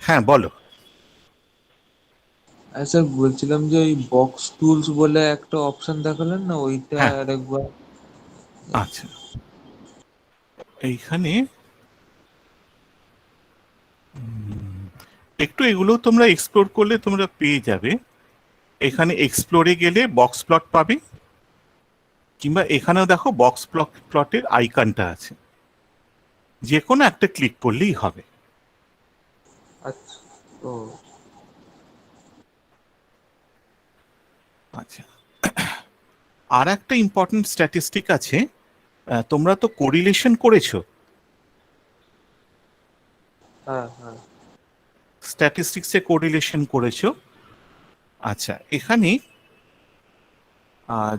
হ্যাঁ বলো। স্যার বলছিলাম যে ওই বক্স টুলস বলে একটা অপশন দেখালেন না, ওইটা হ্যাঁ আরেকবার। আচ্ছা, এইখানে একটু এগুলো তোমরা এক্সপ্লোর করলে তোমরা পেয়ে যাবে। এখানে এক্সপ্লোরে গেলে বক্স প্লট পাবে, কিংবা এখানেও দেখো বক্স প্লটের আইকনটা আছে, যে কোনো একটা ক্লিক করলেই হবে। আচ্ছা। ও আচ্ছা, আর একটা ইম্পর্টেন্ট স্ট্যাটিস্টিক আছে। তোমরা তো কোরিলেশন করেছো, হ্যাঁ হ্যাঁ। স্ট্যাটিস্টিক্সে কোরিলেশন করেছো। আচ্ছা, এখানে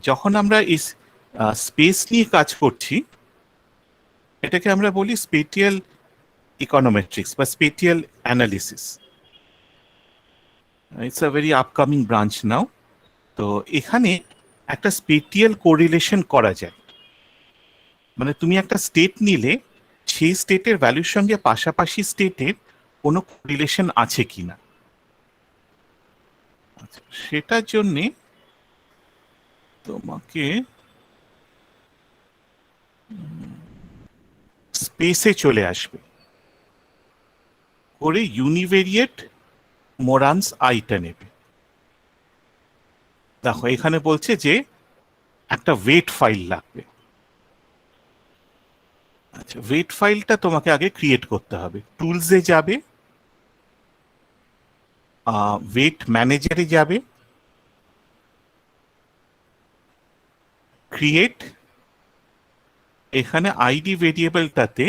যখন আমরা এই স্পেস নিয়ে কাজ করছি, এটাকে আমরা বলি স্পেটিয়াল ইকোনোমেট্রিক্স বা spatial analysis. It's a very upcoming branch now. তো এখানে একটা স্পেটিয়াল কোরিলেশন করা যায়, মানে তুমি একটা স্টেট নিলে সেই স্টেটের ভ্যালুর সঙ্গে পাশাপাশি স্টেটের কোনো কোরিলেশন আছে কিনা। আচ্ছা, সেটার জন্যে তোমাকে স্পেসে চলে আসবে, করে ইউনিভেরিয়েট মোরান্স আইটা নেবে। দেখো এখানে বলছে যে একটা ওয়েট ফাইল লাগবে। আচ্ছা, ওয়েট ফাইলটা তোমাকে আগে ক্রিয়েট করতে হবে। টুলসে যাবে, ওয়েট ম্যানেজারে যাবে, ক্রিয়েট, এখানে আইডি ভেরিয়েবলটাতে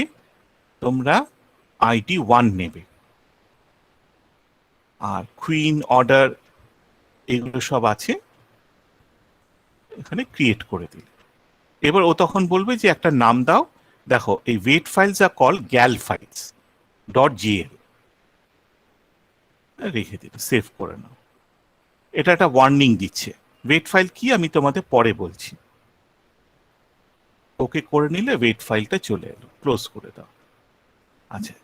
তোমরা আইডি 1 নেবে, আর কুইন অর্ডার এগুলো সব আছে, এখানে ক্রিয়েট করে দিলে এবার ও তখন বলবে যে একটা নাম দাও। দেখো এই weight files are call GAL files dot GL, রেখে দিলে সেভ করে নাও। এটা একটা ওয়ার্নিং দিচ্ছে, ওয়েট ফাইল কি আমি তোমাদের পরে বলছি। ওকে করে নিলে ওয়েট ফাইলটা চলে এলো, ক্লোজ করে দাও। আচ্ছা,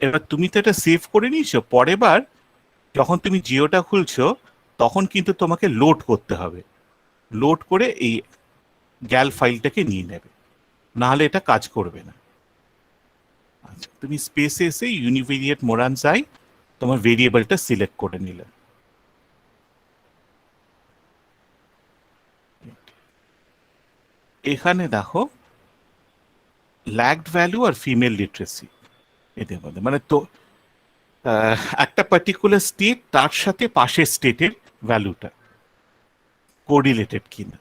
এবার তুমি তো এটা সেভ করে নিয়েছো, পরের বার যখন তুমি জিওটা খুলছো তখন কিন্তু তোমাকে লোড করতে হবে। লোড করে এই গ্যাল ফাইলটাকে নিয়ে নেবে, নাহলে এটা কাজ করবে না। আচ্ছা, তুমি স্পেসে এসে ইউনিভেরিয়েট মোরান্স আই তোমার ভেরিয়েবলটা সিলেক্ট করে নিলে। এখানে দেখো ল্যাগড ভ্যালু আর ফিমেল লিটারেসি, এদের মধ্যে মানে তো একটা পার্টিকুলার স্টেট তার সাথে পাশের স্টেটের ভ্যালুটা কোরিলেটেড কিনা।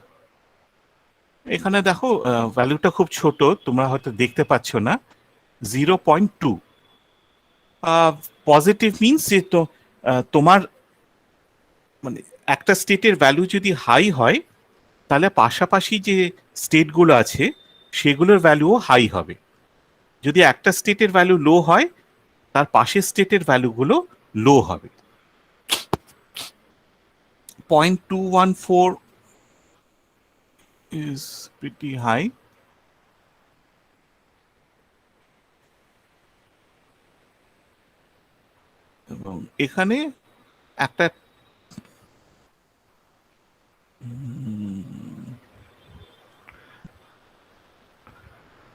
এখানে দেখো ভ্যালুটা খুব ছোট, তোমরা হয়তো দেখতে পাচ্ছ না, 0.2। পজিটিভ মিনস যে তো তোমার মানে একটা স্টেটের ভ্যালু যদি হাই হয় তাহলে পাশাপাশি যে স্টেটগুলো আছে সেগুলোর ভ্যালুও হাই হবে। যদি একটা স্টেটের ভ্যালু লো হয় তার পাশের স্টেটের ভ্যালুগুলো লো হবে। 0.214 is pretty high. এবং এখানে একটা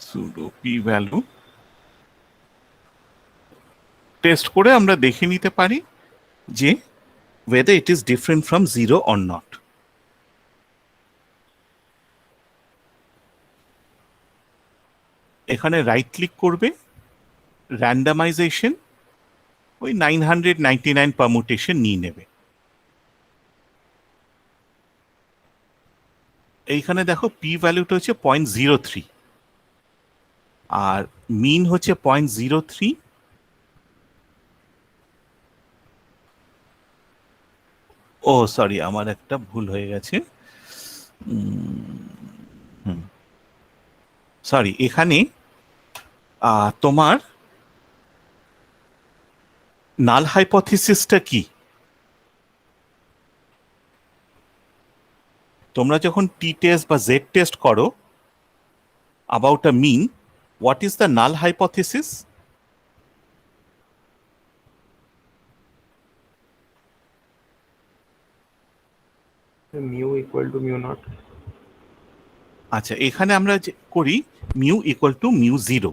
সুডো পি ভ্যালু টেস্ট করে আমরা দেখে নিতে পারি যে whether it is different from 0 or not. এখানে রাইট ক্লিক করবে, র্যান্ডামাইজেশন, ওই 999 পারমুটেশন নিয়ে নেবে। এইখানে দেখো পি ভ্যালুটা হচ্ছে 0.03 আর মিন হচ্ছে 0.03। ও সরি, আমার একটা ভুল হয়ে গেছে। সরি, এখানে তোমার নাল হাইপোথিসিসটা কি? তোমরা যখন টি টেস্ট বা জেড টেস্ট করো about a mean, what is the null hypothesis? Mu equal to mu naught. আচ্ছা, এখানে আমরা যে করি mu equal to mu zero,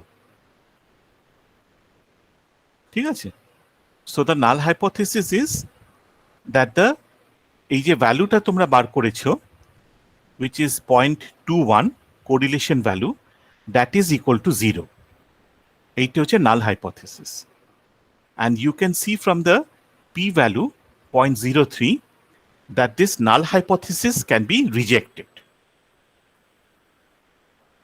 ঠিক আছে? So the null hypothesis is that the এই যে ভ্যালুটা তোমরা বার করেছো, which is 0.21 correlation value, that is equal to 0. এইটা হচ্ছে নাল hypothesis. And you can see from the p value 0.03 that this null hypothesis can be rejected.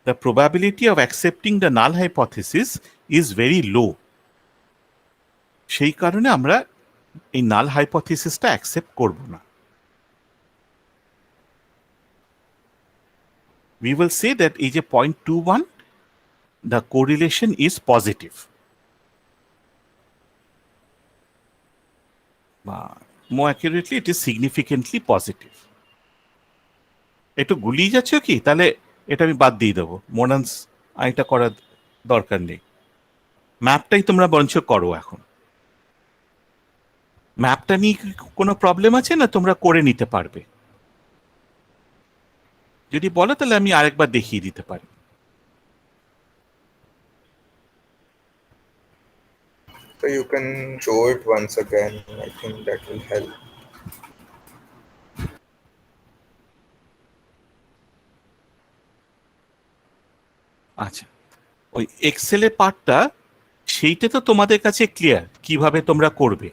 The probability of accepting the null hypothesis is very low. সেই কারণে আমরা এই নাল হাইপোথিসিসটা accept করব না। We will say that এই যে 0.21, the correlation is positive. More accurately, it is significantly positive. একটু গুলিয়ে যাচ্ছ কি? তাহলে এটা আমি বাদ দিয়ে দেবো, মোনান্স এটা করার দরকার নেই। ম্যাপটাই তোমরা বরঞ্চ করো এখন। ম্যাপটা নিয়ে কোনো প্রবলেম আছে না? তোমরা করে নিতে পারবে? যদি বলো তাহলে আমি আরেকবার দেখিয়ে দিতে পারি। So you can show it once again. I think that will help. আচ্ছা, ওই এক্সেলের পার্টটা সেইটা তো তোমাদের কাছে ক্লিয়ার কিভাবে তোমরা করবে?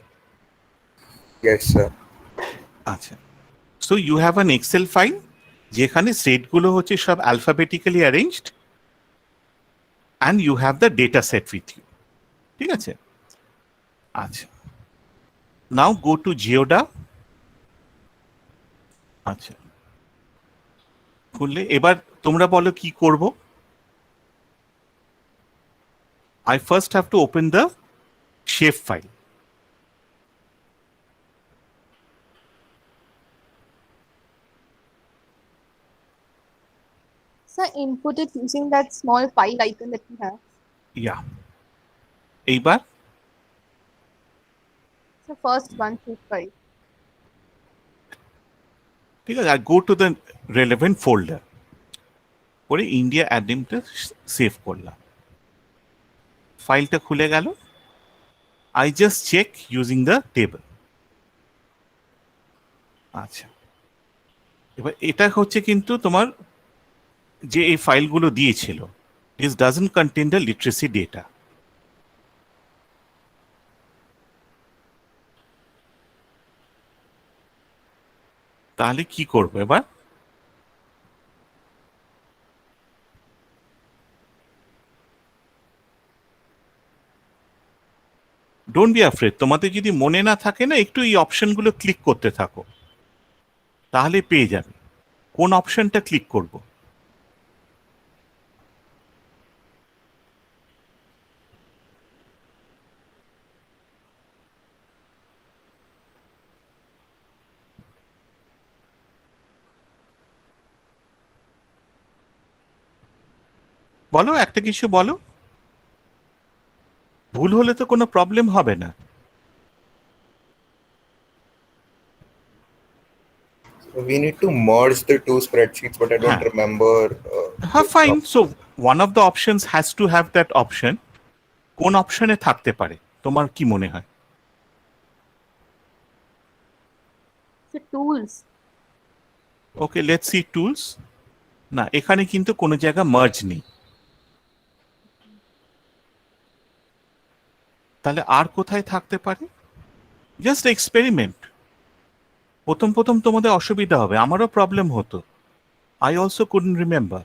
Yes, sir. আচ্ছা, so you have an Excel file যেখানে সেটগুলো হচ্ছে সব alphabetically arranged, and you have the data set with you, ঠিক আছে? আচ্ছা, নাও গো টু জিওডা। আচ্ছা, খুললে এবার তোমরা বলো কি করব? I first have to open the shape file. Sir, input it using that small file icon that we have. Yeah. এইবার So first one shape file. ঠিক আছে, আর go to the relevant folder করে ইন্ডিয়া অ্যাডমিনটা save করলাম। ফাইলটা খুলে গেল। I just check using the table. আচ্ছা, এবার এটা হচ্ছে কিন্তু তোমার যে এই ফাইলগুলো দিয়েছিল, this doesn't contain the literacy data. তাহলে কি করবো এবার? ডোন্ট বি অ্যাফ্রেড, তোমাদের যদি মনে না থাকে না, একটু এই অপশনগুলো ক্লিক করতে থাকো, তাহলে পেয়ে যাবে। কোন অপশনটা ক্লিক করব? বলো, একটা কিছু বলো। ভুল হলে তো কোনো প্রবলেম হবে না। We need to merge the two spreadsheets, but I don't remember. Fine. So one of the options has to have that option. কোন অপশনে থাকতে পারে তোমার কি মনে হয়? So tools. Okay, let's see tools. না, এখানে কিন্তু কোনো জায়গা মার্জ নেই। তাহলে আর কোথায় থাকতে পারে? Just experiment. প্রথম প্রথম তোমাদের অসুবিধা হবে, আমারও প্রবলেম হতো। I also couldn't remember.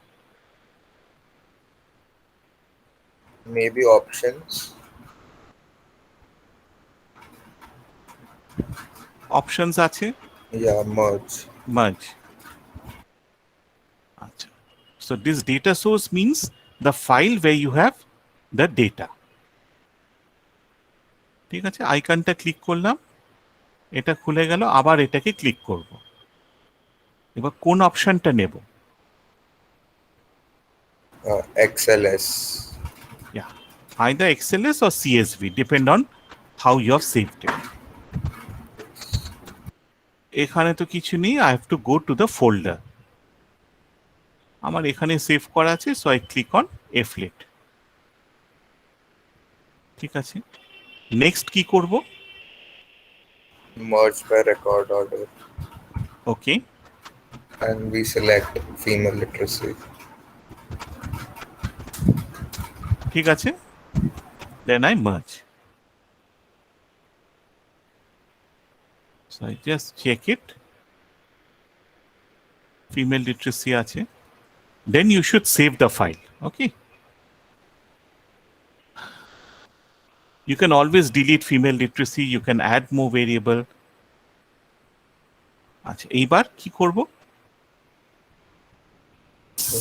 Maybe options. Options আছে? Yeah, merge. Merge. আচ্ছা, so this data source means the file where you have the data. ঠিক আছে, আইকনটা ক্লিক করলাম, এটা খুলে গেল, আবার এটাকে ক্লিক করব। এবার কোন অপশনটা নেব? XLS. Yeah, either XLS or CSV, depend on how you have saved it. এখানে তো কিছু নেই, I have to go to the folder. আমার এখানে সেভ করা আছে, so I click on Flet. ঠিক আছে, নেক্সট কি করব? Merge by record order. Okay, And we select female literacy. ঠিক আছে, then I merge. So I just check it. Female literacy আছে. Then you should save the file. Okay. You can always delete female literacy. You can add more variable. আচ্ছা, এইবার কি করব?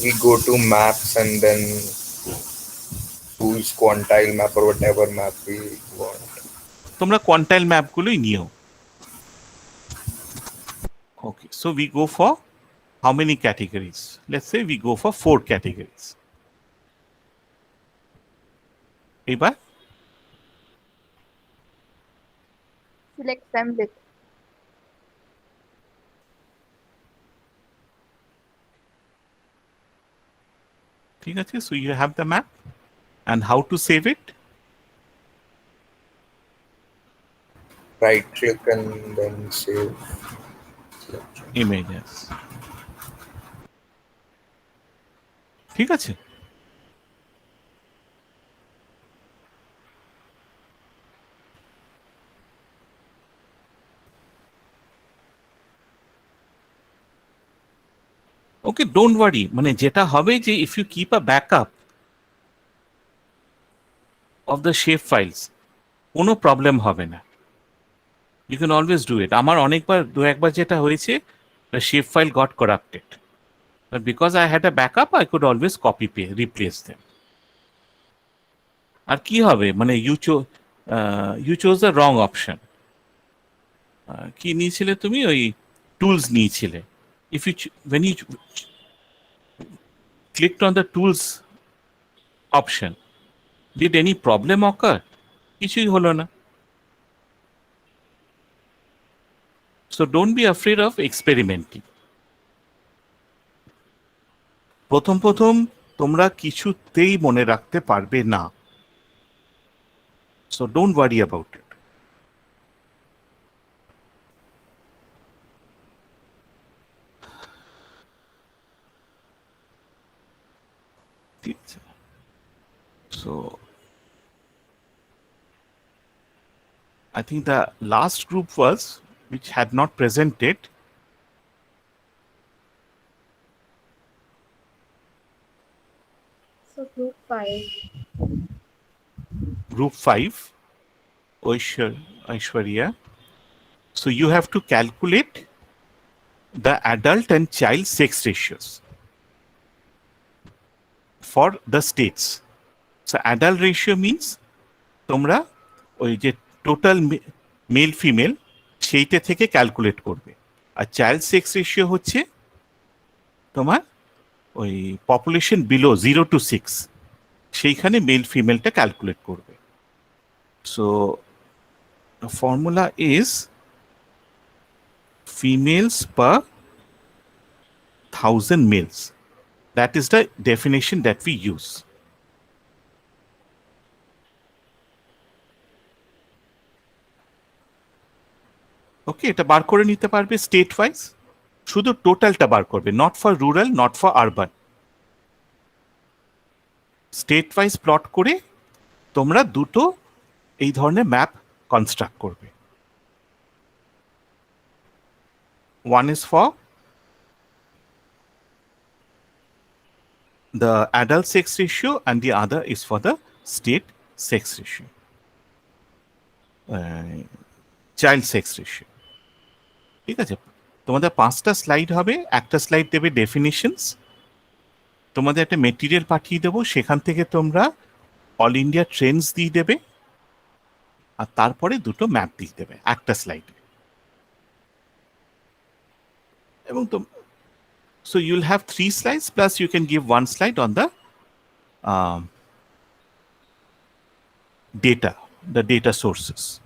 We go to maps and then choose quantile map or whatever map we want. তোমরা কোয়ান্টাইল ম্যাপগুলোই নিও। Okay, so we go for how many categories? Let's say we go for 4 categories. এবার Select semlet. ঠিক আছে, so you have the map and how to save it? Right click and then save Images. ঠিক আছে, ওকে, don't worry, মানে যেটা হবে যে if you keep a backup of the shape files, কোনো প্রবলেম হবে না। You can always do it. আমার অনেকবার একবার যেটা হয়েছে, the shape file got corrupted, but because I had a backup I could always replace them. আর কি হবে, মানে you chose the wrong option. কি নিয়েছিলে তুমি? ওই টুলস নিয়েছিলে। if you when you clicked on the tools option, did any problem occur? কিছুই হলো না। So don't be afraid of experimenting. প্রথম তোমরা কিছুতেই মনে রাখতে পারবে না, so don't worry about it. So I think the last group was which had not presented. So group 5. Group 5, Aishwarya. So you have to calculate the adult and child sex ratios for the states. So adult ratio means তোমরা ওই যে total male female সেইটা থেকে calculate করবে, আর child sex ratio হচ্ছে তোমার ওই population below 0 to 6, সেইখানে মেল ফিমেলটা ক্যালকুলেট করবে। So the formula is females per 1000 males. That is the definition that we use. ওকে, এটা বার করে নিতে পারবে স্টেট ওয়াইজ, শুধু টোটালটা বার করবে, not for rural, not for urban. State wise plot করে তোমরা দুটো এই ধরনের ম্যাপ কনস্ট্রাক্ট করবে। One is for the adult sex ratio and the other is for the state sex ratio, child sex ratio. ঠিক আছে, তোমাদের 5টা স্লাইড হবে, একটা স্লাইড দেবে ডেফিনিশনস, তোমাদের একটা মেটেরিয়াল পাঠিয়ে দেবো, সেখান থেকে তোমরা অল ইন্ডিয়া ট্রেন্ডস দিয়ে দেবে, আর তারপরে দুটো ম্যাপ দিয়ে দেবে একটা স্লাইডে। এবং so you'll have 3 slides plus you can give 1 slide on the data, the data sources.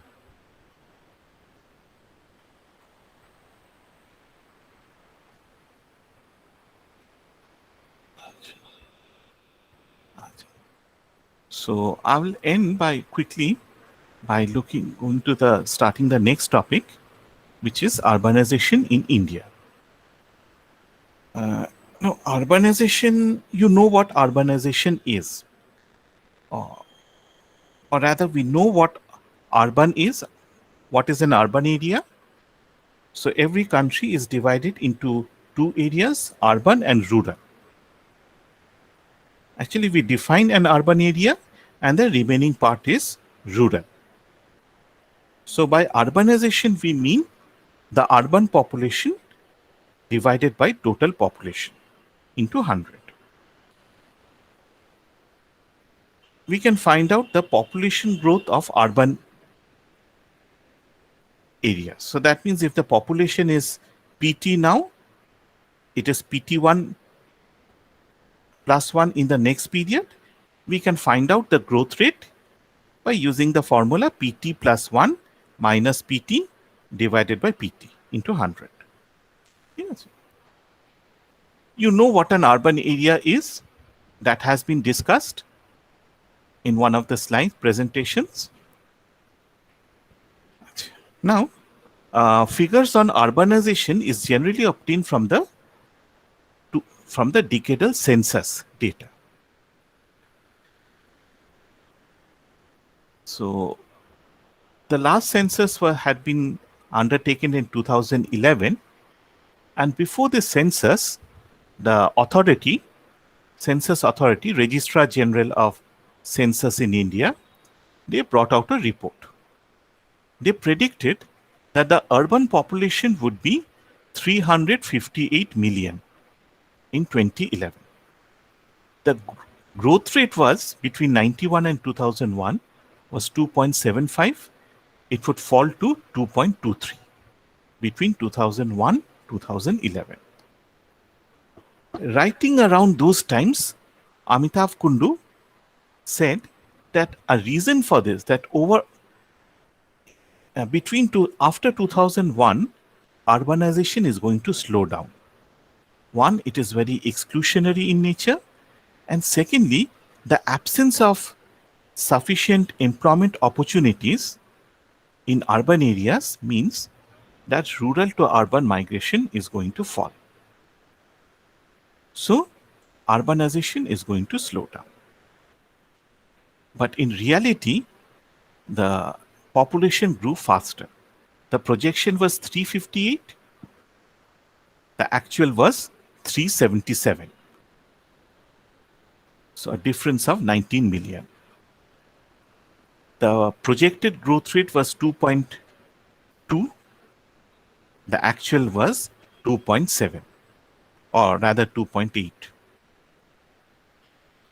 So I will end by quickly by going to starting the next topic, which is urbanization in India. Now, urbanization, you know what urbanization is, or rather, we know what urban is. What is an urban area? So every country is divided into two areas, urban and rural. Actually, we define an urban area and the remaining part is rural. So by urbanization, we mean the urban population divided by total population into 100. We can find out the population growth of urban areas. So that means if the population is PT now, it is PT1 plus 1 in the next period. We can find out the growth rate by using the formula PT plus 1 minus PT divided by PT into 100. Yes. You know what an urban area is? That has been discussed in one of the slide presentations. Now, figures on urbanization is generally obtained from the decadal census data. So the last census had been undertaken in 2011, and before the census, the Census Authority, Registrar General of Census in India, they brought out a report. They predicted that the urban population would be 358 million in 2011. The growth rate was between 91 and 2001 was 2.75. It would fall to 2.23 between 2001 2011. Writing around those times, Amitav Kundu said that a reason for this, that after 2001, urbanization is going to slow down. One, it is very exclusionary in nature, and secondly, the absence of sufficient employment opportunities in urban areas means that rural to urban migration is going to fall. So, urbanization is going to slow down. But in reality, the population grew faster. The projection was 358. The actual was 377. So a difference of 19 million. The projected growth rate was 2.2. The actual was 2.7, or rather 2.8.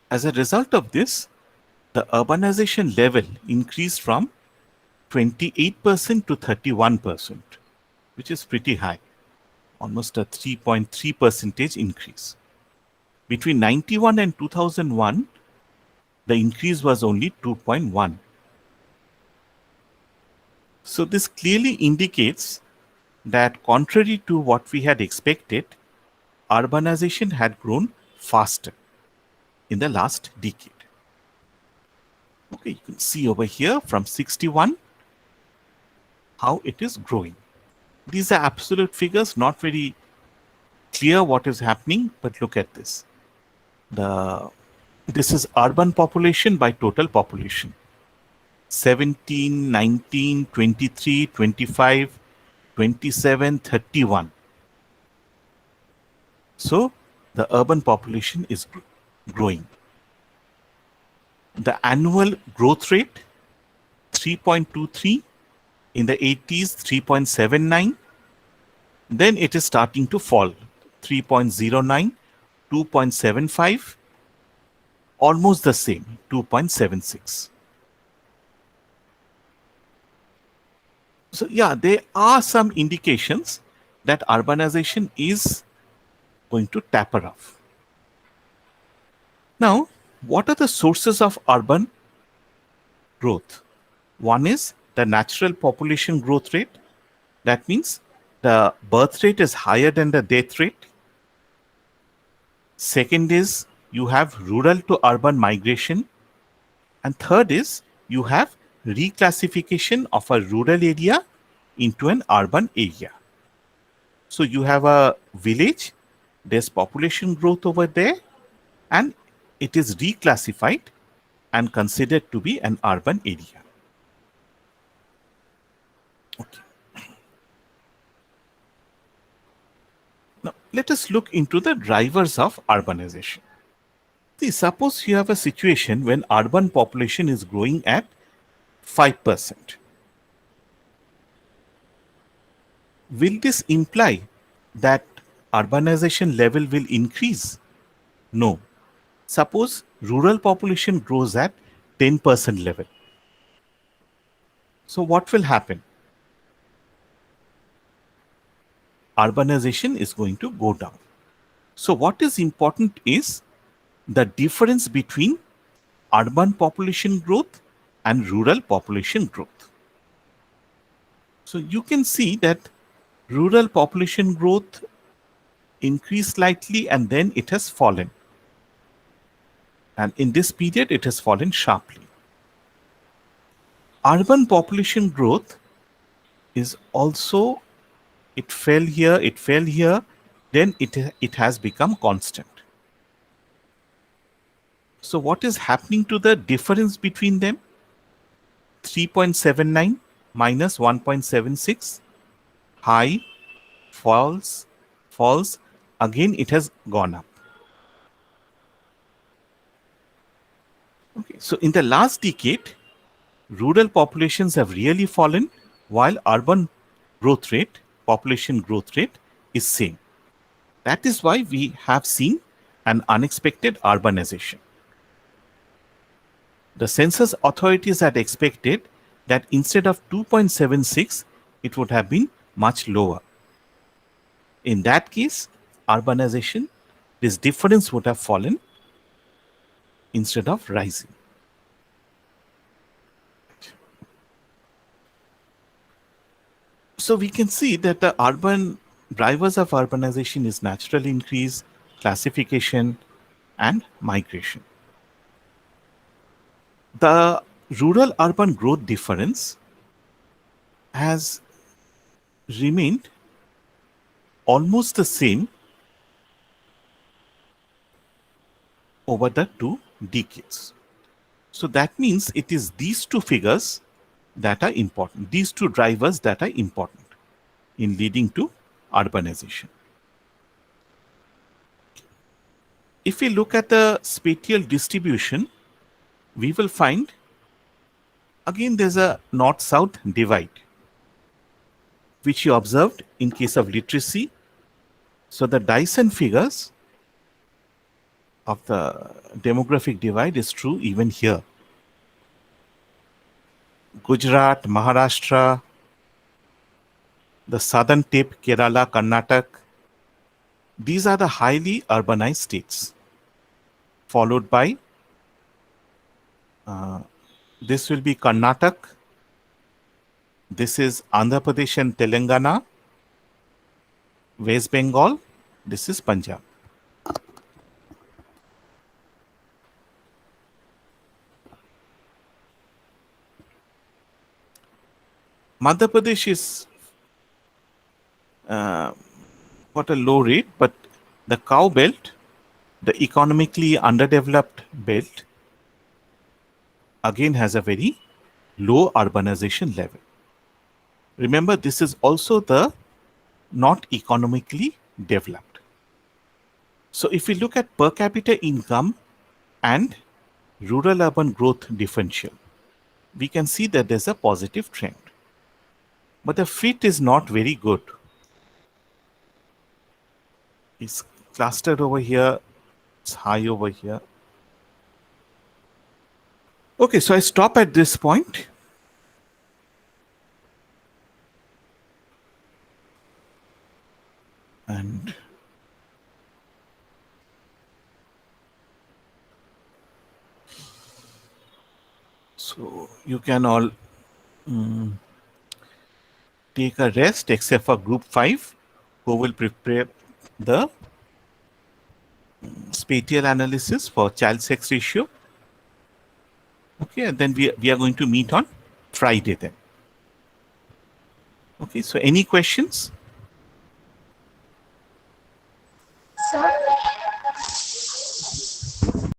As a result of this, the urbanization level increased from 28% to 31%, which is pretty high, almost a 3.3 percentage increase. Between 91 and 2001, the increase was only 2.1. So this clearly indicates that contrary to what we had expected, urbanization had grown faster in the last decade. Okay, you can see over here from 61 how it is growing. These are absolute figures, not very clear what is happening, but look at this. This is urban population by total population. 17, 19, 23, 25, 27, 31. So the urban population is growing. The annual growth rate 3.23, in the 80s 3.79, then it is starting to fall, 3.09, 2.75, almost the same, 2.76. So yeah, there are some indications that urbanization is going to taper off. Now, What are the sources of urban growth? One is the natural population growth rate. That means the birth rate is higher than the death rate. Second is you have rural to urban migration. And third is you have reclassification of a rural area into an urban area. So you have a village, there's population growth over there, and it is reclassified and considered to be an urban area. Okay. Now let us look into the drivers of urbanization. See, suppose you have a situation when urban population is growing at 5%. Will this imply that urbanization level will increase? No. Suppose rural population grows at 10% level. So what will happen? Urbanization is going to go down. So what is important is the difference between urban population growth and rural population growth. So you can see that rural population growth increased slightly and then it has fallen. And in this period, it has fallen sharply. Urban population growth is also, it fell here, then it has become constant. So what is happening to the difference between them? 3.79 minus 1.76, high, falls, falls, again it has gone up. Okay, so in the last decade, rural populations have really fallen while urban growth rate, population growth rate is same. That is why we have seen an unexpected urbanization. The census authorities had expected that instead of 2.76, it would have been much lower. In that case, urbanization, this difference would have fallen instead of rising. So we can see that the urban drivers of urbanization is natural increase, classification, and migration. The rural urban growth difference has remained almost the same over the 2 decades. So that means it is these two figures that are important, these two drivers that are important in leading to urbanization. If we look at the spatial distribution, we will find again there's a north-south divide, which you observed in case of literacy. So the Dyson figures of the demographic divide is true even here. Gujarat, Maharashtra, the southern tip, Kerala, Karnataka, these are the highly urbanized states, followed by this will be Karnataka, this is Andhra Pradesh and Telangana, West Bengal, this is Punjab. Madhya Pradesh is got a low rate, but the cow belt, the economically underdeveloped belt, again has a very low urbanization level. Remember, this is also the not economically developed. So if we look at per capita income and rural urban growth differential, we can see that there's a positive trend. But the fit is not very good. It's clustered over here, it's high over here. Okay, so I stop at this point. And So you can all take a rest except for group 5 who will prepare the spatial analysis for child sex ratio. Okay, and then we are going to meet on Friday then. Okay, so any questions? Sir,